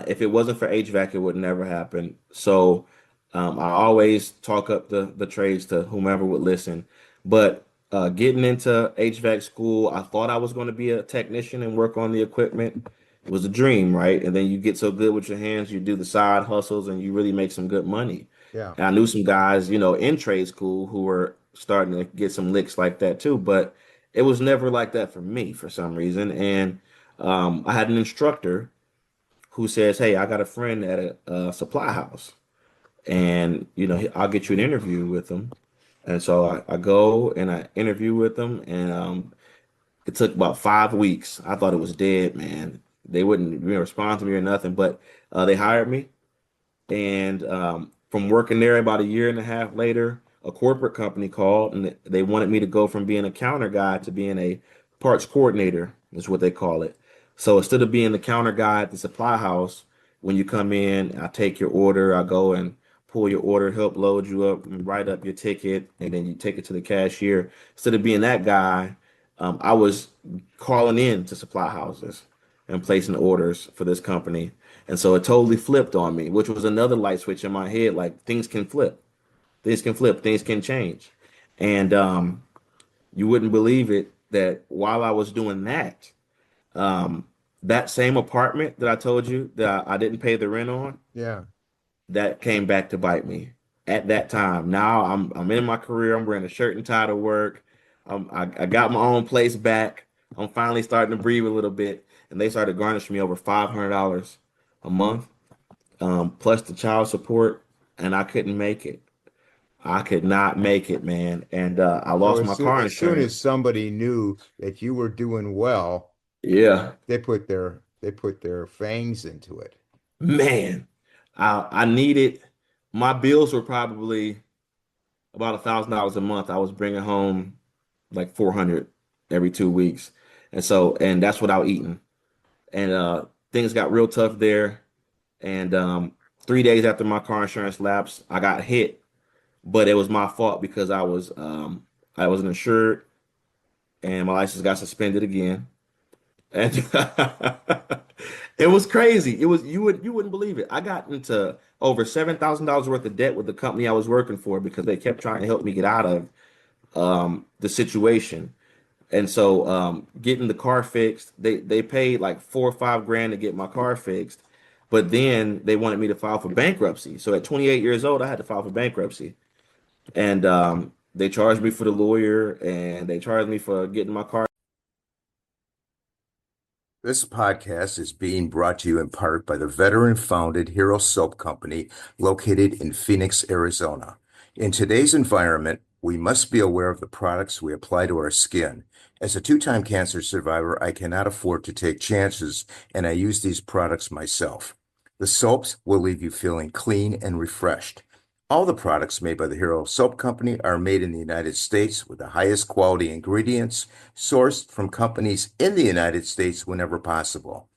If it wasn't for HVAC, it would never happen. So I always talk up the trades to whomever would listen. But getting into HVAC school, I thought I was going to be a technician and work on the equipment. It was a dream, right? And then you get so good with your hands, you do the side hustles and you really make some good money. Yeah. And I knew some guys, in trade school who were starting to get some licks like that too. But it was never like that for me for some reason. And I had an instructor who says, "Hey, I got a friend at a supply house, and I'll get you an interview with them." And so I go and I interview with them, and it took about 5 weeks. I thought it was dead, man. They wouldn't respond to me or nothing, but they hired me. And from working there about a year and a half later, a corporate company called and they wanted me to go from being a counter guy to being a parts coordinator, is what they call it. So instead of being the counter guy at the supply house, when you come in, I take your order, I go and pull your order, help load you up, and write up your ticket, and then you take it to the cashier. Instead of being that guy, I was calling in to supply houses and placing orders for this company. And so it totally flipped on me, which was another light switch in my head. Like things can flip, things can change. And you wouldn't believe it that while I was doing that, um, that same apartment that I told you that I didn't pay the rent on, Yeah. that came back to bite me at that time. Now I'm in my career. I'm wearing a shirt and tie to work. I got my own place back. I'm finally starting to breathe a little bit, and they started garnishing me over $500 a month, plus the child support, and I couldn't make it. I could not make it, man, and I So lost my car as soon as insurance. somebody knew that you were doing well, Yeah, they put their fangs into it. man, I needed. My bills were probably about $1,000 a month. I was bringing home like 400 every 2 weeks. And that's without eating. And things got real tough there. And 3 days after my car insurance lapsed, I got hit, but it was my fault because I wasn't insured and my license got suspended again. And it was crazy. It was you wouldn't believe it. I got into over $7,000 worth of debt with the company I was working for because they kept trying to help me get out of the situation. And so getting the car fixed, they paid like 4 or 5 grand to get my car fixed, but then they wanted me to file for bankruptcy. So at 28 years old, I had to file for bankruptcy, and they charged me for the lawyer, and they charged me for getting my car. This podcast is being brought to you in part by the veteran-founded Hero Soap Company located in Phoenix, Arizona. In today's environment, we must be aware of the products we apply to our skin. As a two-time cancer survivor, I cannot afford to take chances, and I use these products myself. The soaps will leave you feeling clean and refreshed. All the products made by the Hero Soap Company are made in the United States with the highest quality ingredients sourced from companies in the United States whenever possible.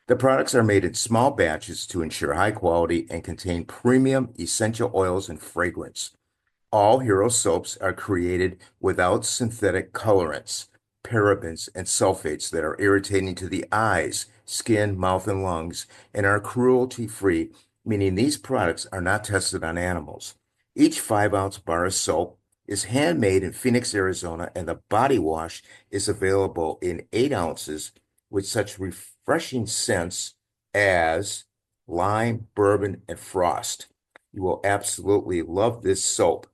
The products are made in small batches to ensure high quality and contain premium essential oils and fragrance. All hero soaps are created without synthetic colorants, parabens, and sulfates that are irritating to the eyes, skin, mouth, and lungs, and are cruelty-free, meaning these products are not tested on animals. Each 5-ounce bar of soap is handmade in Phoenix, Arizona, and the body wash is available in 8 ounces with such refreshing scents as lime, bourbon, and frost. You will absolutely love this soap.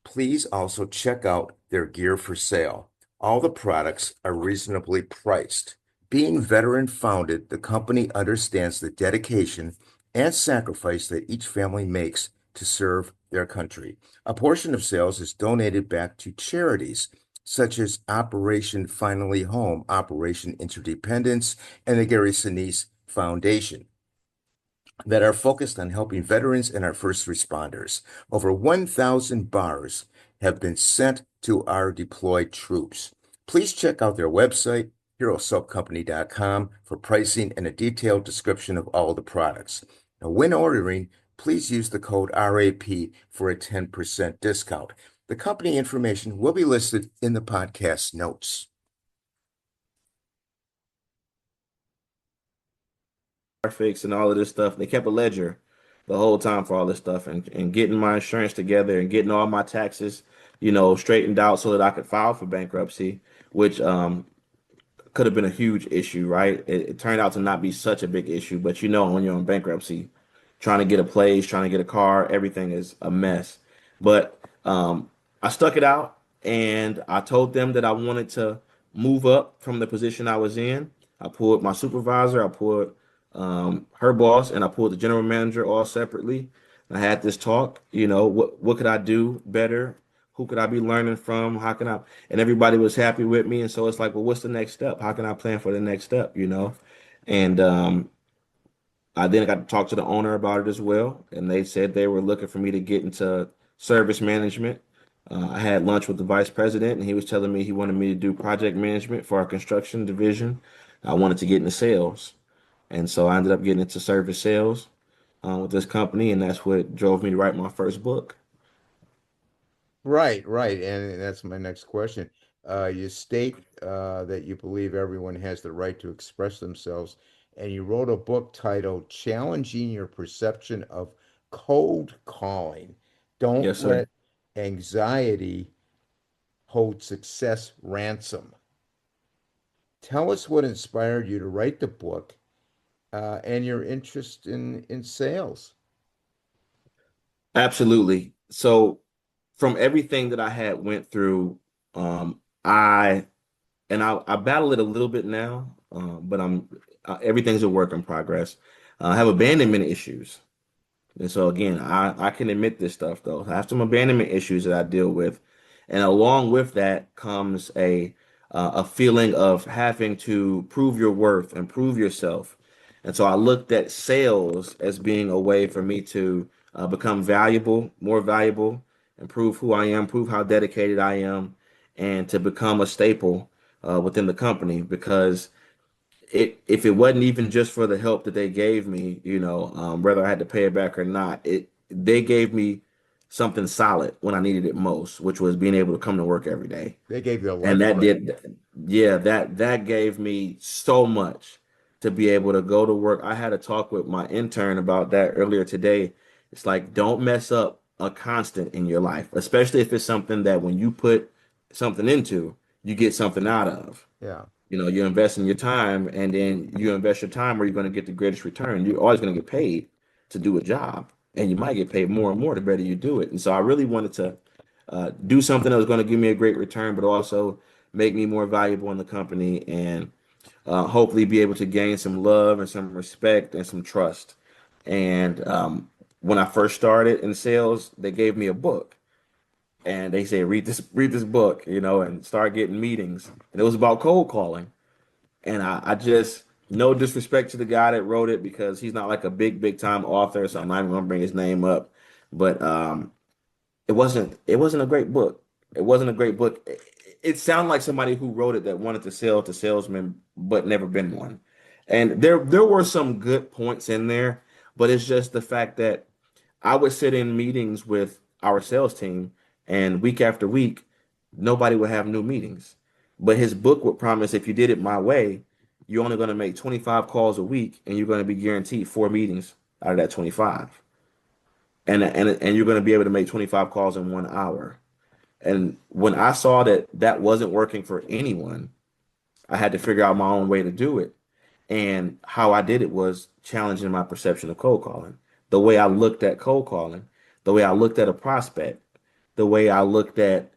Please also check out their gear for sale. All the products are reasonably priced. Being veteran founded, the company understands the dedication and sacrifice that each family makes to serve their country. A portion of sales is donated back to charities such as Operation Finally Home, Operation Interdependence, and the Gary Sinise Foundation that are focused on helping veterans and our first responders. Over 1,000 bars have been sent to our deployed troops. Please check out their website, herosoapcompany.com, for pricing and a detailed description of all the products. Now, when ordering, please use the code RAP for a 10% discount. The company information will be listed in the podcast notes. Fix and all of this stuff. They kept a ledger the whole time for all this stuff and getting my insurance together and getting all my taxes, straightened out so that I could file for bankruptcy, which could have been a huge issue, right? It turned out to not be such a big issue, but when you're in bankruptcy, trying to get a place, trying to get a car, everything is a mess. But I stuck it out and I told them that I wanted to move up from the position I was in. I pulled my supervisor, I pulled her boss, and I pulled the general manager all separately. I had this talk, what could I do better? Who could I be learning from? How can I? And everybody was happy with me. And so it's like, well, what's the next step? How can I plan for the next step? And I then got to talk to the owner about it as well, and they said they were looking for me to get into service management. I had lunch with the vice president, and he was telling me he wanted me to do project management for our construction division. I wanted to get into sales, and so I ended up getting into service sales with this company, and that's what drove me to write my first book. Right, right. And that's my next question. You state that you believe everyone has the right to express themselves, and you wrote a book titled Challenging Your Perception of Cold Calling. Don't Yes, sir. let anxiety hold success ransom. Tell us what inspired you to write the book and your interest in sales. Absolutely. So from everything that I had went through, I I battle it a little bit now, but everything's a work in progress. I have abandonment issues. And so again, I can admit this stuff though. I have some abandonment issues that I deal with, and along with that comes a feeling of having to prove your worth and prove yourself. And so I looked at sales as being a way for me to become valuable, more valuable, and prove who I am, prove how dedicated I am, and to become a staple within the company because if it wasn't even just for the help that they gave me, whether I had to pay it back or not, they gave me something solid when I needed it most, which was being able to come to work every day. They gave you a And life that rate. did, yeah, that gave me so much to be able to go to work. I had a talk with my intern about that earlier today. It's like, don't mess up a constant in your life, especially if it's something that when you put something into, you get something out of. Yeah. You invest in your time and then you invest your time where you're going to get the greatest return. You're always going to get paid to do a job and you might get paid more and more the better you do it. And so I really wanted to do something that was going to give me a great return, but also make me more valuable in the company and hopefully be able to gain some love and some respect and some trust. And when I first started in sales, they gave me a book and they said, read this book, and start getting meetings. And it was about cold calling. And I just, no disrespect to the guy that wrote it because he's not like a big time author, so I'm not even gonna bring his name up. but it wasn't a great book. It wasn't a great book. It sounded like somebody who wrote it that wanted to sell to salesmen but never been one. And there were some good points in there, but it's just the fact that I would sit in meetings with our sales team, and week after week, nobody would have new meetings. But his book would promise if you did it my way, you're only going to make 25 calls a week, and you're going to be guaranteed 4 meetings out of that 25. And you're going to be able to make 25 calls in 1 hour. And when I saw that that wasn't working for anyone, I had to figure out my own way to do it. And how I did it was challenging my perception of cold calling, the way I looked at cold calling, the way I looked at a prospect, the way I looked at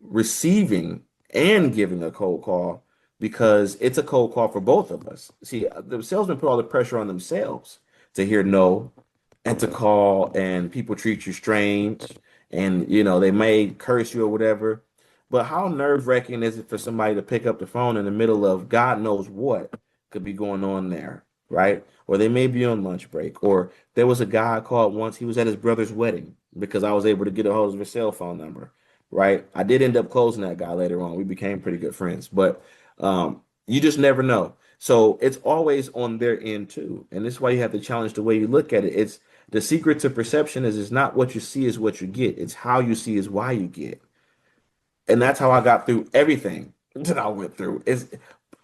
receiving and giving a cold call, because it's a cold call for both of us. See, the salesmen put all the pressure on themselves to hear no and to call, and people treat you strange, and they may curse you or whatever. But how nerve-wracking is it for somebody to pick up the phone in the middle of God knows what could be going on there, right? Or they may be on lunch break. Or there was a guy I called once, he was at his brother's wedding because I was able to get a hold of his cell phone number, right? I did end up closing that guy later on. We became pretty good friends, but you just never know. So it's always on their end too. And this is why you have to challenge the way you look at it. It's the secret to perception is it's not what you see is what you get. It's how you see is why you get. And that's how I got through everything that I went through. Is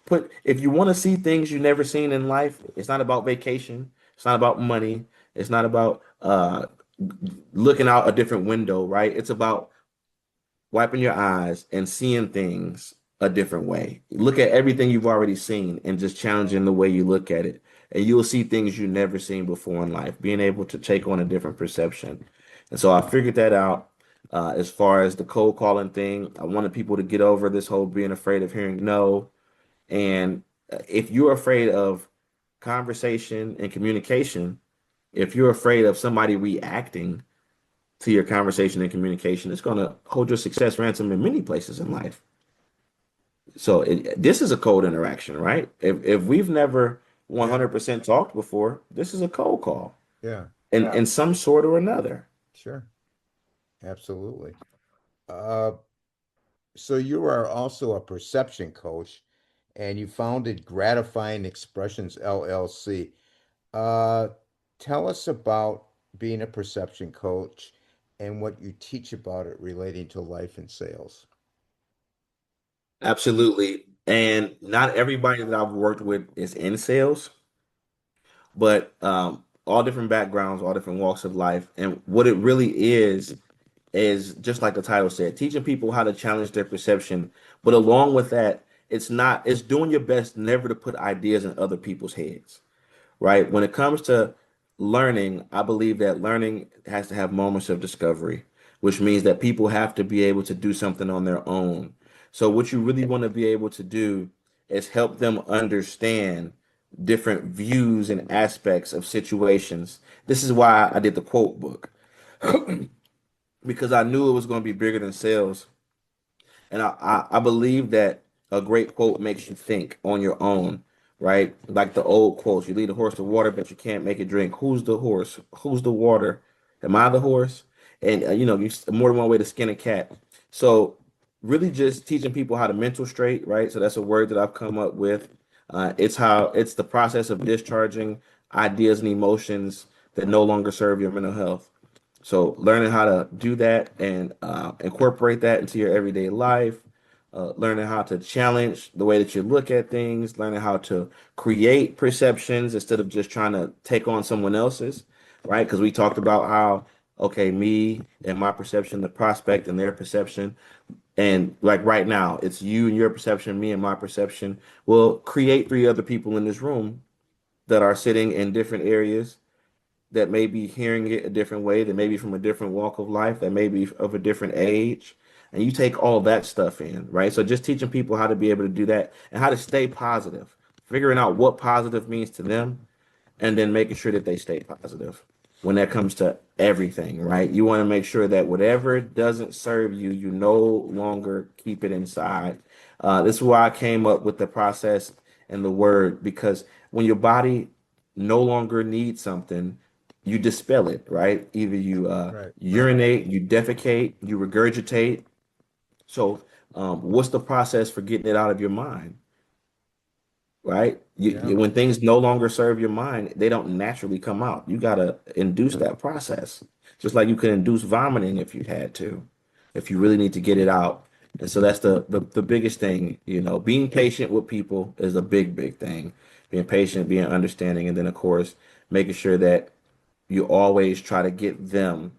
put if you want to see things you never seen in life, it's not about vacation, it's not about money, it's not about looking out a different window, right? It's about wiping your eyes and seeing things a different way. Look at everything you've already seen and just challenging the way you look at it. And you'll see things you've never seen before in life, being able to take on a different perception. And so I figured that out. As far as the cold calling thing, I wanted people to get over this whole being afraid of hearing no. And if you're afraid of conversation and communication, if you're afraid of somebody reacting to your conversation and communication, it's going to hold your success ransom in many places in life. So this is a cold interaction, right? If we've never Yeah. 100% talked before, this is a cold call Yeah. in some sort or another. Sure. Absolutely. Uh, so you are also a perception coach, and you founded Gratifying Expressions LLC. Uh, Tell us about being a perception coach and what you teach about it relating to life and sales. Absolutely. And not everybody that I've worked with is in sales, but all different backgrounds, all different walks of life. And what it really is just like the title said, teaching people how to challenge their perception. But along with that, it's doing your best never to put ideas in other people's heads, right? When it comes to learning, I believe that learning has to have moments of discovery, which means that people have to be able to do something on their own. So, what you really want to be able to do is help them understand different views and aspects of situations. This is why I did the quote book because I knew it was going to be bigger than sales. And I believe that a great quote makes you think on your own, right? Like the old quotes, you lead a horse to water, but you can't make it drink. Who's the horse? Who's the water? Am I the horse? And more than one way to skin a cat. So really just teaching people how to mental straight, right? So that's a word that I've come up with. It's the process of discharging ideas and emotions that no longer serve your mental health. So learning how to do that and incorporate that into your everyday life, learning how to challenge the way that you look at things, learning how to create perceptions instead of just trying to take on someone else's, right? Because we talked about how, okay, me and my perception, the prospect and their perception, and like right now, it's you and your perception, me and my perception. Will create three other people in this room that are sitting in different areas that may be hearing it a different way, that may be from a different walk of life, that may be of a different age. And you take all that stuff in, right? So just teaching people how to be able to do that and how to stay positive, figuring out what positive means to them, and then making sure that they stay positive when that comes to everything, right? You want to make sure that whatever doesn't serve you, you no longer keep it inside. This is why I came up with the process and the word, because when your body no longer needs something, you dispel it, right? Either you Right. urinate, you defecate, you regurgitate. So, what's the process for getting it out of your mind? Right? Yeah. When things no longer serve your mind, they don't naturally come out. You gotta induce that process, just like you can induce vomiting if you had to, if you really need to get it out. And so that's the biggest thing, being patient with people is a big, big thing. Being patient, being understanding, and then of course, making sure that you always try to get them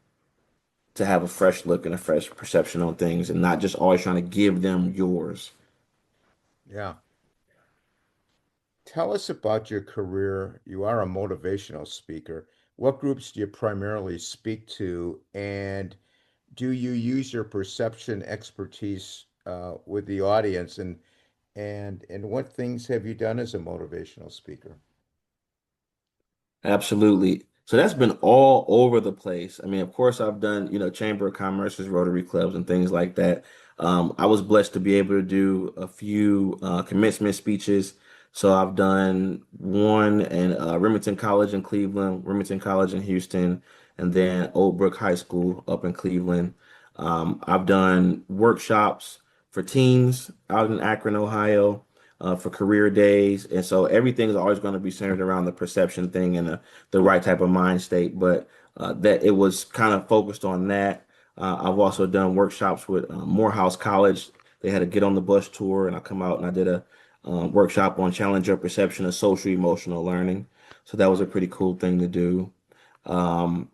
to have a fresh look and a fresh perception on things and not just always trying to give them yours. Yeah. Tell us about your career. You are a motivational speaker. What groups do you primarily speak to, and do you use your perception expertise with the audience? And what things have you done as a motivational speaker? Absolutely. So that's been all over the place. I mean, of course, I've done, Chamber of Commerce's Rotary clubs and things like that. I was blessed to be able to do a few commencement speeches. So I've done one in Remington College in Cleveland, Remington College in Houston, and then Old Brook High School up in Cleveland. I've done workshops for teens out in Akron, Ohio, for career days. And so everything is always going to be centered around the perception thing and the right type of mind state. But that it was kind of focused on that. I've also done workshops with Morehouse College. They had a Get on the Bus tour, and I come out and I did a workshop on challenge your perception of social emotional learning. So that was a pretty cool thing to do. Um,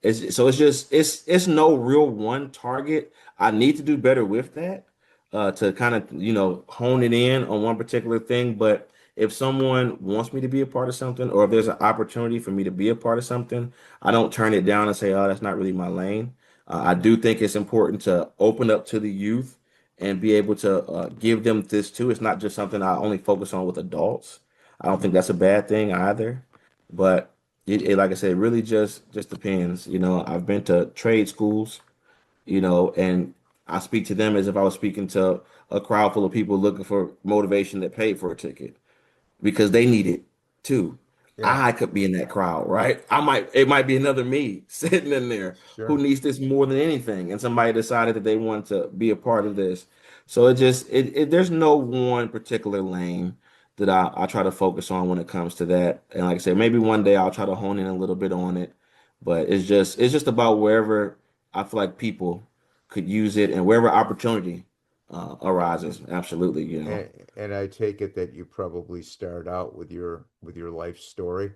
it's just it's no real one target. I need to do better with that to kind of hone it in on one particular thing. But if someone wants me to be a part of something, or if there's an opportunity for me to be a part of something, I don't turn it down and say, "Oh, that's not really my lane." I do think it's important to open up to the youth and be able to give them this too. It's not just something I only focus on with adults. I don't think that's a bad thing either. But like I said, it really just depends. I've been to trade schools, and I speak to them as if I was speaking to a crowd full of people looking for motivation that paid for a ticket because they need it too. Yeah, I could be in that crowd, right? It might be another me sitting in there who sure. needs this more than anything. And somebody decided that they want to be a part of this. So there's no one particular lane that I try to focus on when it comes to that. And like I said, maybe one day I'll try to hone in a little bit on it. But it's just about wherever I feel like people could use it and wherever opportunity arises. Absolutely, And I take it that you probably start out with your life story.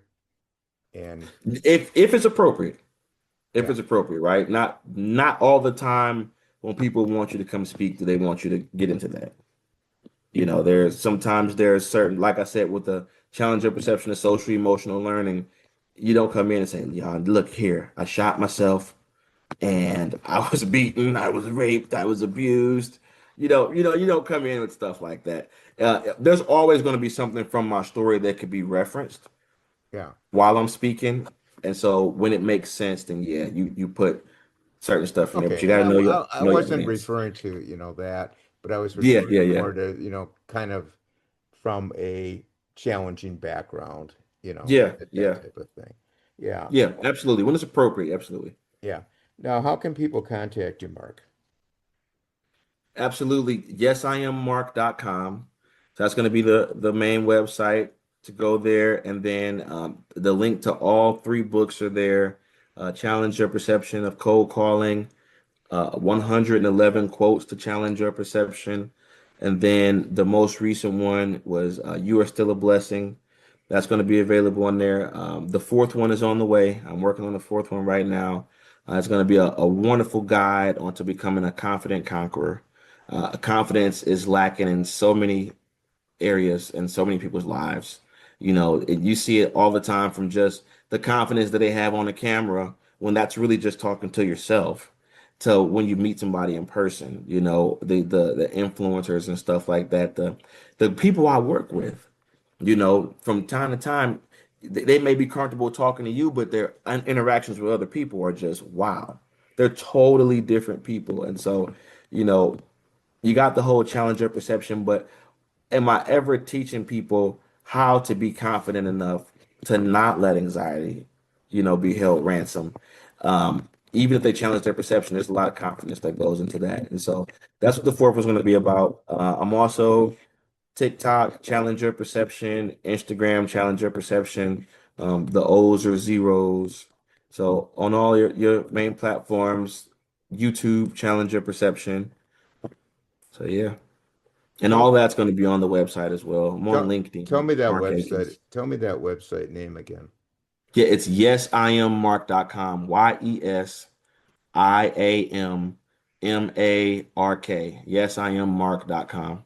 And If it's appropriate. If yeah, it's appropriate, right? Not all the time when people want you to come speak, do they want you to get into that? There's certain, like I said, with the challenge of perception of social emotional learning, you don't come in and say, "Yeah, look here, I shot myself and I was beaten, I was raped, I was abused." You don't come in with stuff like that. There's always going to be something from my story that could be referenced yeah. while I'm speaking. And so when it makes sense, then yeah, you put certain stuff in there, but Okay. you got And to know I your wasn't audience. referring to, that, but I was Yeah, yeah, referring yeah, more to, kind of from a challenging background, yeah, that yeah, type of thing. Yeah. yeah. Absolutely. When it's appropriate, absolutely, Yeah. Now, how can people contact you, Mark? absolutely. Yes, I am Mark.com. So that's going to be the main website to go there, and then the link to all three books are there. Challenge Your Perception of Cold Calling, 111 quotes to challenge your perception. And then the most recent one was You Are Still a Blessing. That's going to be available on there. The fourth one is on the way. I'm working on the fourth one right now. It's going to be a wonderful guide onto becoming a confident conqueror. Confidence is lacking in so many areas in so many people's lives. You see it all the time from just the confidence that they have on the camera when that's really just talking to yourself to when you meet somebody in person, the influencers and stuff like that, the people I work with, from time to time, they may be comfortable talking to you, but their interactions with other people are just wow. They're totally different people. And so, you know, you got the whole challenger perception, but am I ever teaching people how to be confident enough to not let anxiety be held ransom. Even if they challenge their perception, there's a lot of confidence that goes into that. And so that's what the fourth was going to be about. I'm also TikTok, challenge your perception, Instagram, challenge your perception. The O's or zeros. So on all your main platforms, YouTube, challenge your perception. So yeah. And all Tell that's going to be on the website as well. I'm on tell tell LinkedIn, me that Mark website. Akins. Tell me that website name again. Yeah, it's yesiammark.com. YesIamMark. Yesiammark.com.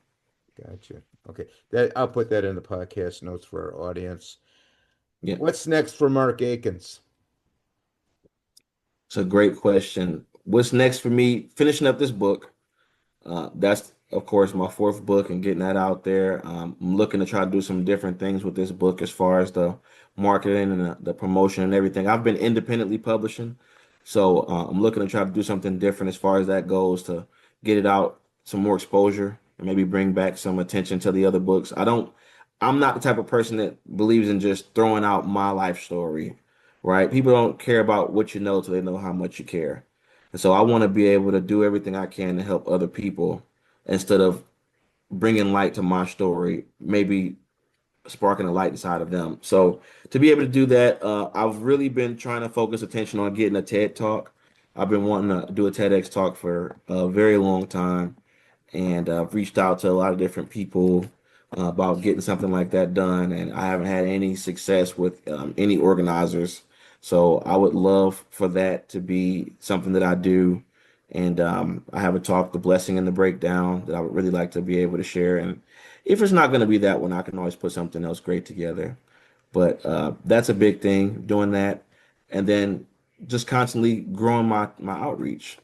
Gotcha. Okay. That I'll put that in the podcast notes for our audience. Yeah, What's next for Mark Akins? it's a great question. What's next for me? Finishing up this book. That's, of course, my fourth book and getting that out there. I'm looking to try to do some different things with this book as far as the marketing and the promotion and everything. I've been independently publishing, so I'm looking to try to do something different as far as that goes to get it out, some more exposure, and maybe bring back some attention to the other books. I'm not the type of person that believes in just throwing out my life story, right? People don't care about what you know till they know how much you care. And so I want to be able to do everything I can to help other people instead of bringing light to my story, maybe sparking a light inside of them. So to be able to do that, I've really been trying to focus attention on getting a TED talk. I've been wanting to do a TEDx talk for a very long time, and I've reached out to a lot of different people about getting something like that done, and I haven't had any success with any organizers. So I would love for that to be something that I do, and I have a talk, the blessing and the breakdown, that I would really like to be able to share. And if it's not going to be that one, I can always put something else great together. But that's a big thing, doing that, and then just constantly growing my outreach,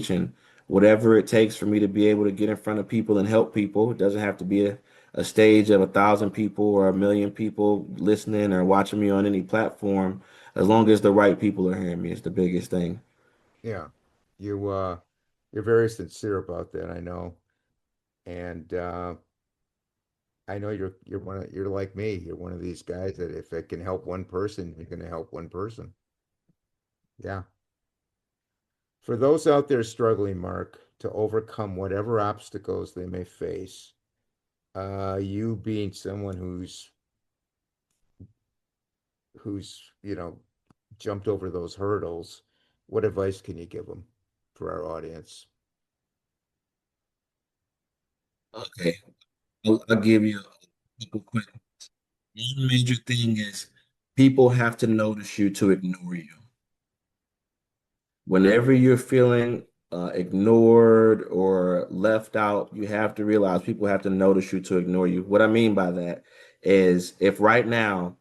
and whatever it takes for me to be able to get in front of people and help people. It doesn't have to be a stage of 1,000 people or 1 million people listening or watching me on any platform. As long as the right people are hearing me, it's the biggest thing. Yeah. You you're very sincere about that, I know. And I know you're like me. You're one of these guys that if it can help one person, you're going to help one person. Yeah. For those out there struggling, Mark, to overcome whatever obstacles they may face, you being someone who's jumped over those hurdles, what advice can you give them for our audience? Okay, I'll give you a couple quick. One major thing is people have to notice you to ignore you. Whenever you're feeling ignored or left out, you have to realize people have to notice you to ignore you. What I mean by that is if right now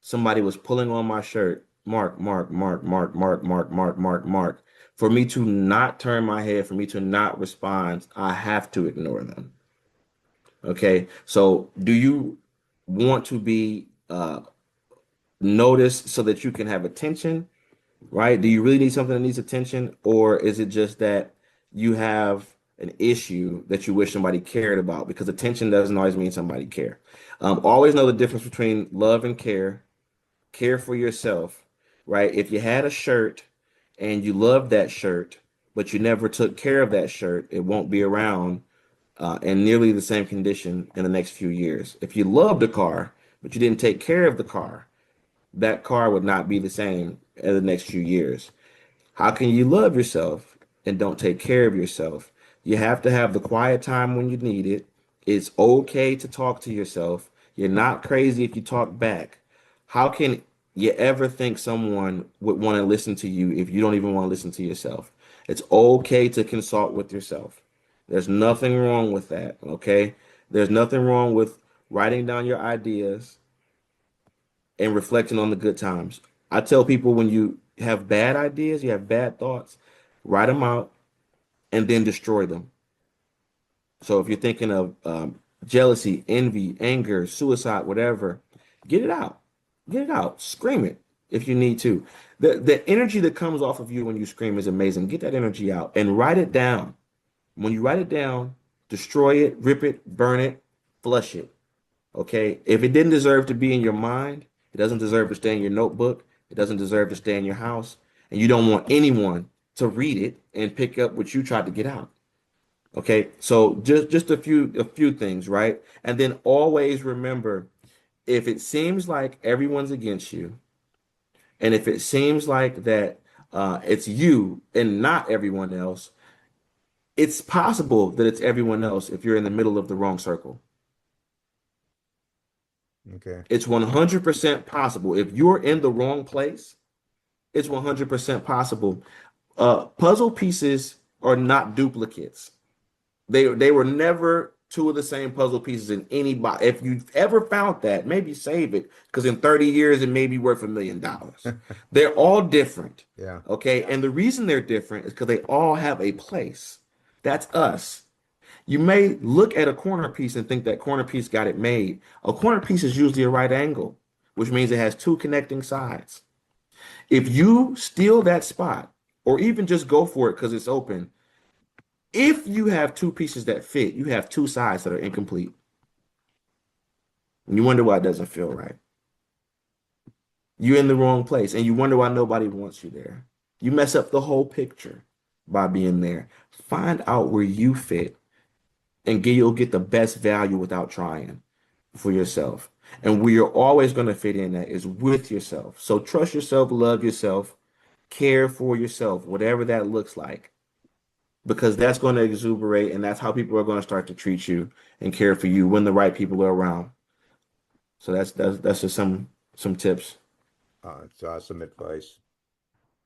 somebody was pulling on my shirt, Mark, Mark, Mark, Mark, Mark, Mark, Mark, Mark, Mark, for me to not turn my head, for me to not respond, I have to ignore them. Okay. So do you want to be noticed so that you can have attention? Right? Do you really need something that needs attention, or is it just that you have an issue that you wish somebody cared about? Because attention doesn't always mean somebody care. Always know the difference between love and care. Care for yourself, right? If you had a shirt and you loved that shirt, but you never took care of that shirt, it won't be around in nearly the same condition in the next few years. If you loved a car, but you didn't take care of the car, that car would not be the same in the next few years. How can you love yourself and don't take care of yourself? You have to have the quiet time when you need it. It's okay to talk to yourself. You're not crazy if you talk back. How can you ever think someone would want to listen to you if you don't even want to listen to yourself? It's okay to consult with yourself. There's nothing wrong with that, okay? There's nothing wrong with writing down your ideas and reflecting on the good times. I tell people when you have bad ideas, you have bad thoughts, write them out and then destroy them. So if you're thinking of jealousy, envy, anger, suicide, whatever, get it out. Get it out. Scream it if you need to. The energy that comes off of you when you scream is amazing. Get that energy out and write it down. When you write it down, destroy it, rip it, burn it, flush it. Okay. If it didn't deserve to be in your mind, it doesn't deserve to stay in your notebook, It doesn't deserve to stay in your house, and you don't want anyone to read it and pick up what you tried to get out. Okay, so just a few things, right? And then always remember, if it seems like everyone's against you, and if it seems like that it's you and not everyone else, it's possible that it's everyone else if you're in the middle of the wrong circle. Okay. It's 100% possible. If you're in the wrong place, it's 100% possible. Puzzle pieces are not duplicates. They were never two of the same puzzle pieces in any box. If you've ever found that, maybe save it because in 30 years it may be worth $1 million. They're all different. Yeah. Okay. And the reason they're different is because they all have a place. That's us. You may look at a corner piece and think that corner piece got it made. A corner piece is usually a right angle, which means it has two connecting sides. If you steal that spot, or even just go for it because it's open, if you have two pieces that fit, you have two sides that are incomplete. And you wonder why it doesn't feel right. You're in the wrong place and you wonder why nobody wants you there. You mess up the whole picture by being there. Find out where you fit and you'll get the best value without trying for yourself. And where you're always going to fit in at is with yourself. So trust yourself, love yourself, care for yourself, whatever that looks like, because that's going to exuberate and that's how people are going to start to treat you and care for you when the right people are around. So that's just some tips. It's awesome advice.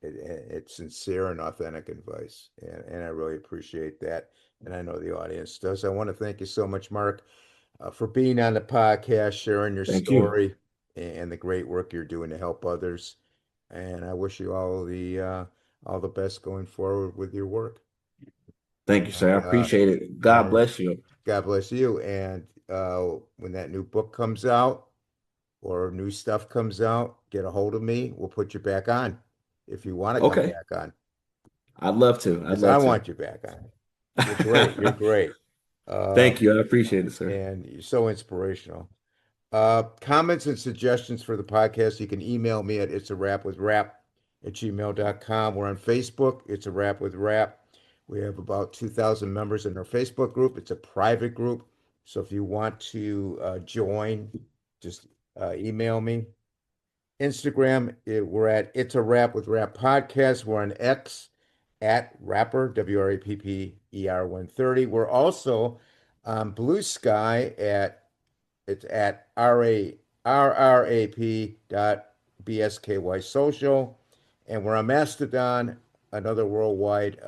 It's sincere and authentic advice, and I really appreciate that. And I know the audience does. I want to thank you so much, Mark, for being on the podcast, sharing your Thank you. story and the great work you're doing to help others. And I wish you all the best going forward with your work. Thank you, sir. And I appreciate it. God and bless you. God bless you. And when that new book comes out or new stuff comes out, get a hold of me. We'll put you back on if you want to come Okay. back on, I'd love to. I'd because I love to. want you back on. You're great. You're great. Uh, Thank you. I appreciate it, sir. and you're so inspirational. Comments and suggestions for the podcast, you can email me at it's a wrap with rap at gmail.com. We're on Facebook. It's a wrap with rap. We have about 2,000 members in our Facebook group. It's a private group. So if you want to join, just email me. Instagram, we're at It's a Wrap with Rap Podcast. We're on X at Rapper, WRAPPER 130. We're also on Blue Sky it's at RRAP dot BSKY social. And we're on Mastodon, another worldwide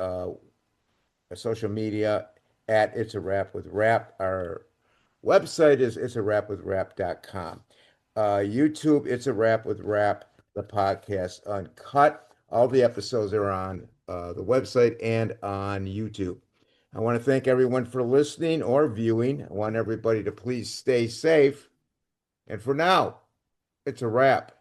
social media at It's a Wrap with Rap. Our website is it's a wrap with rap.com. YouTube, It's a Wrap with Rap, the podcast uncut. All the episodes are on the website and on YouTube. I want to thank everyone for listening or viewing. I want everybody to please stay safe. And for now, it's a wrap.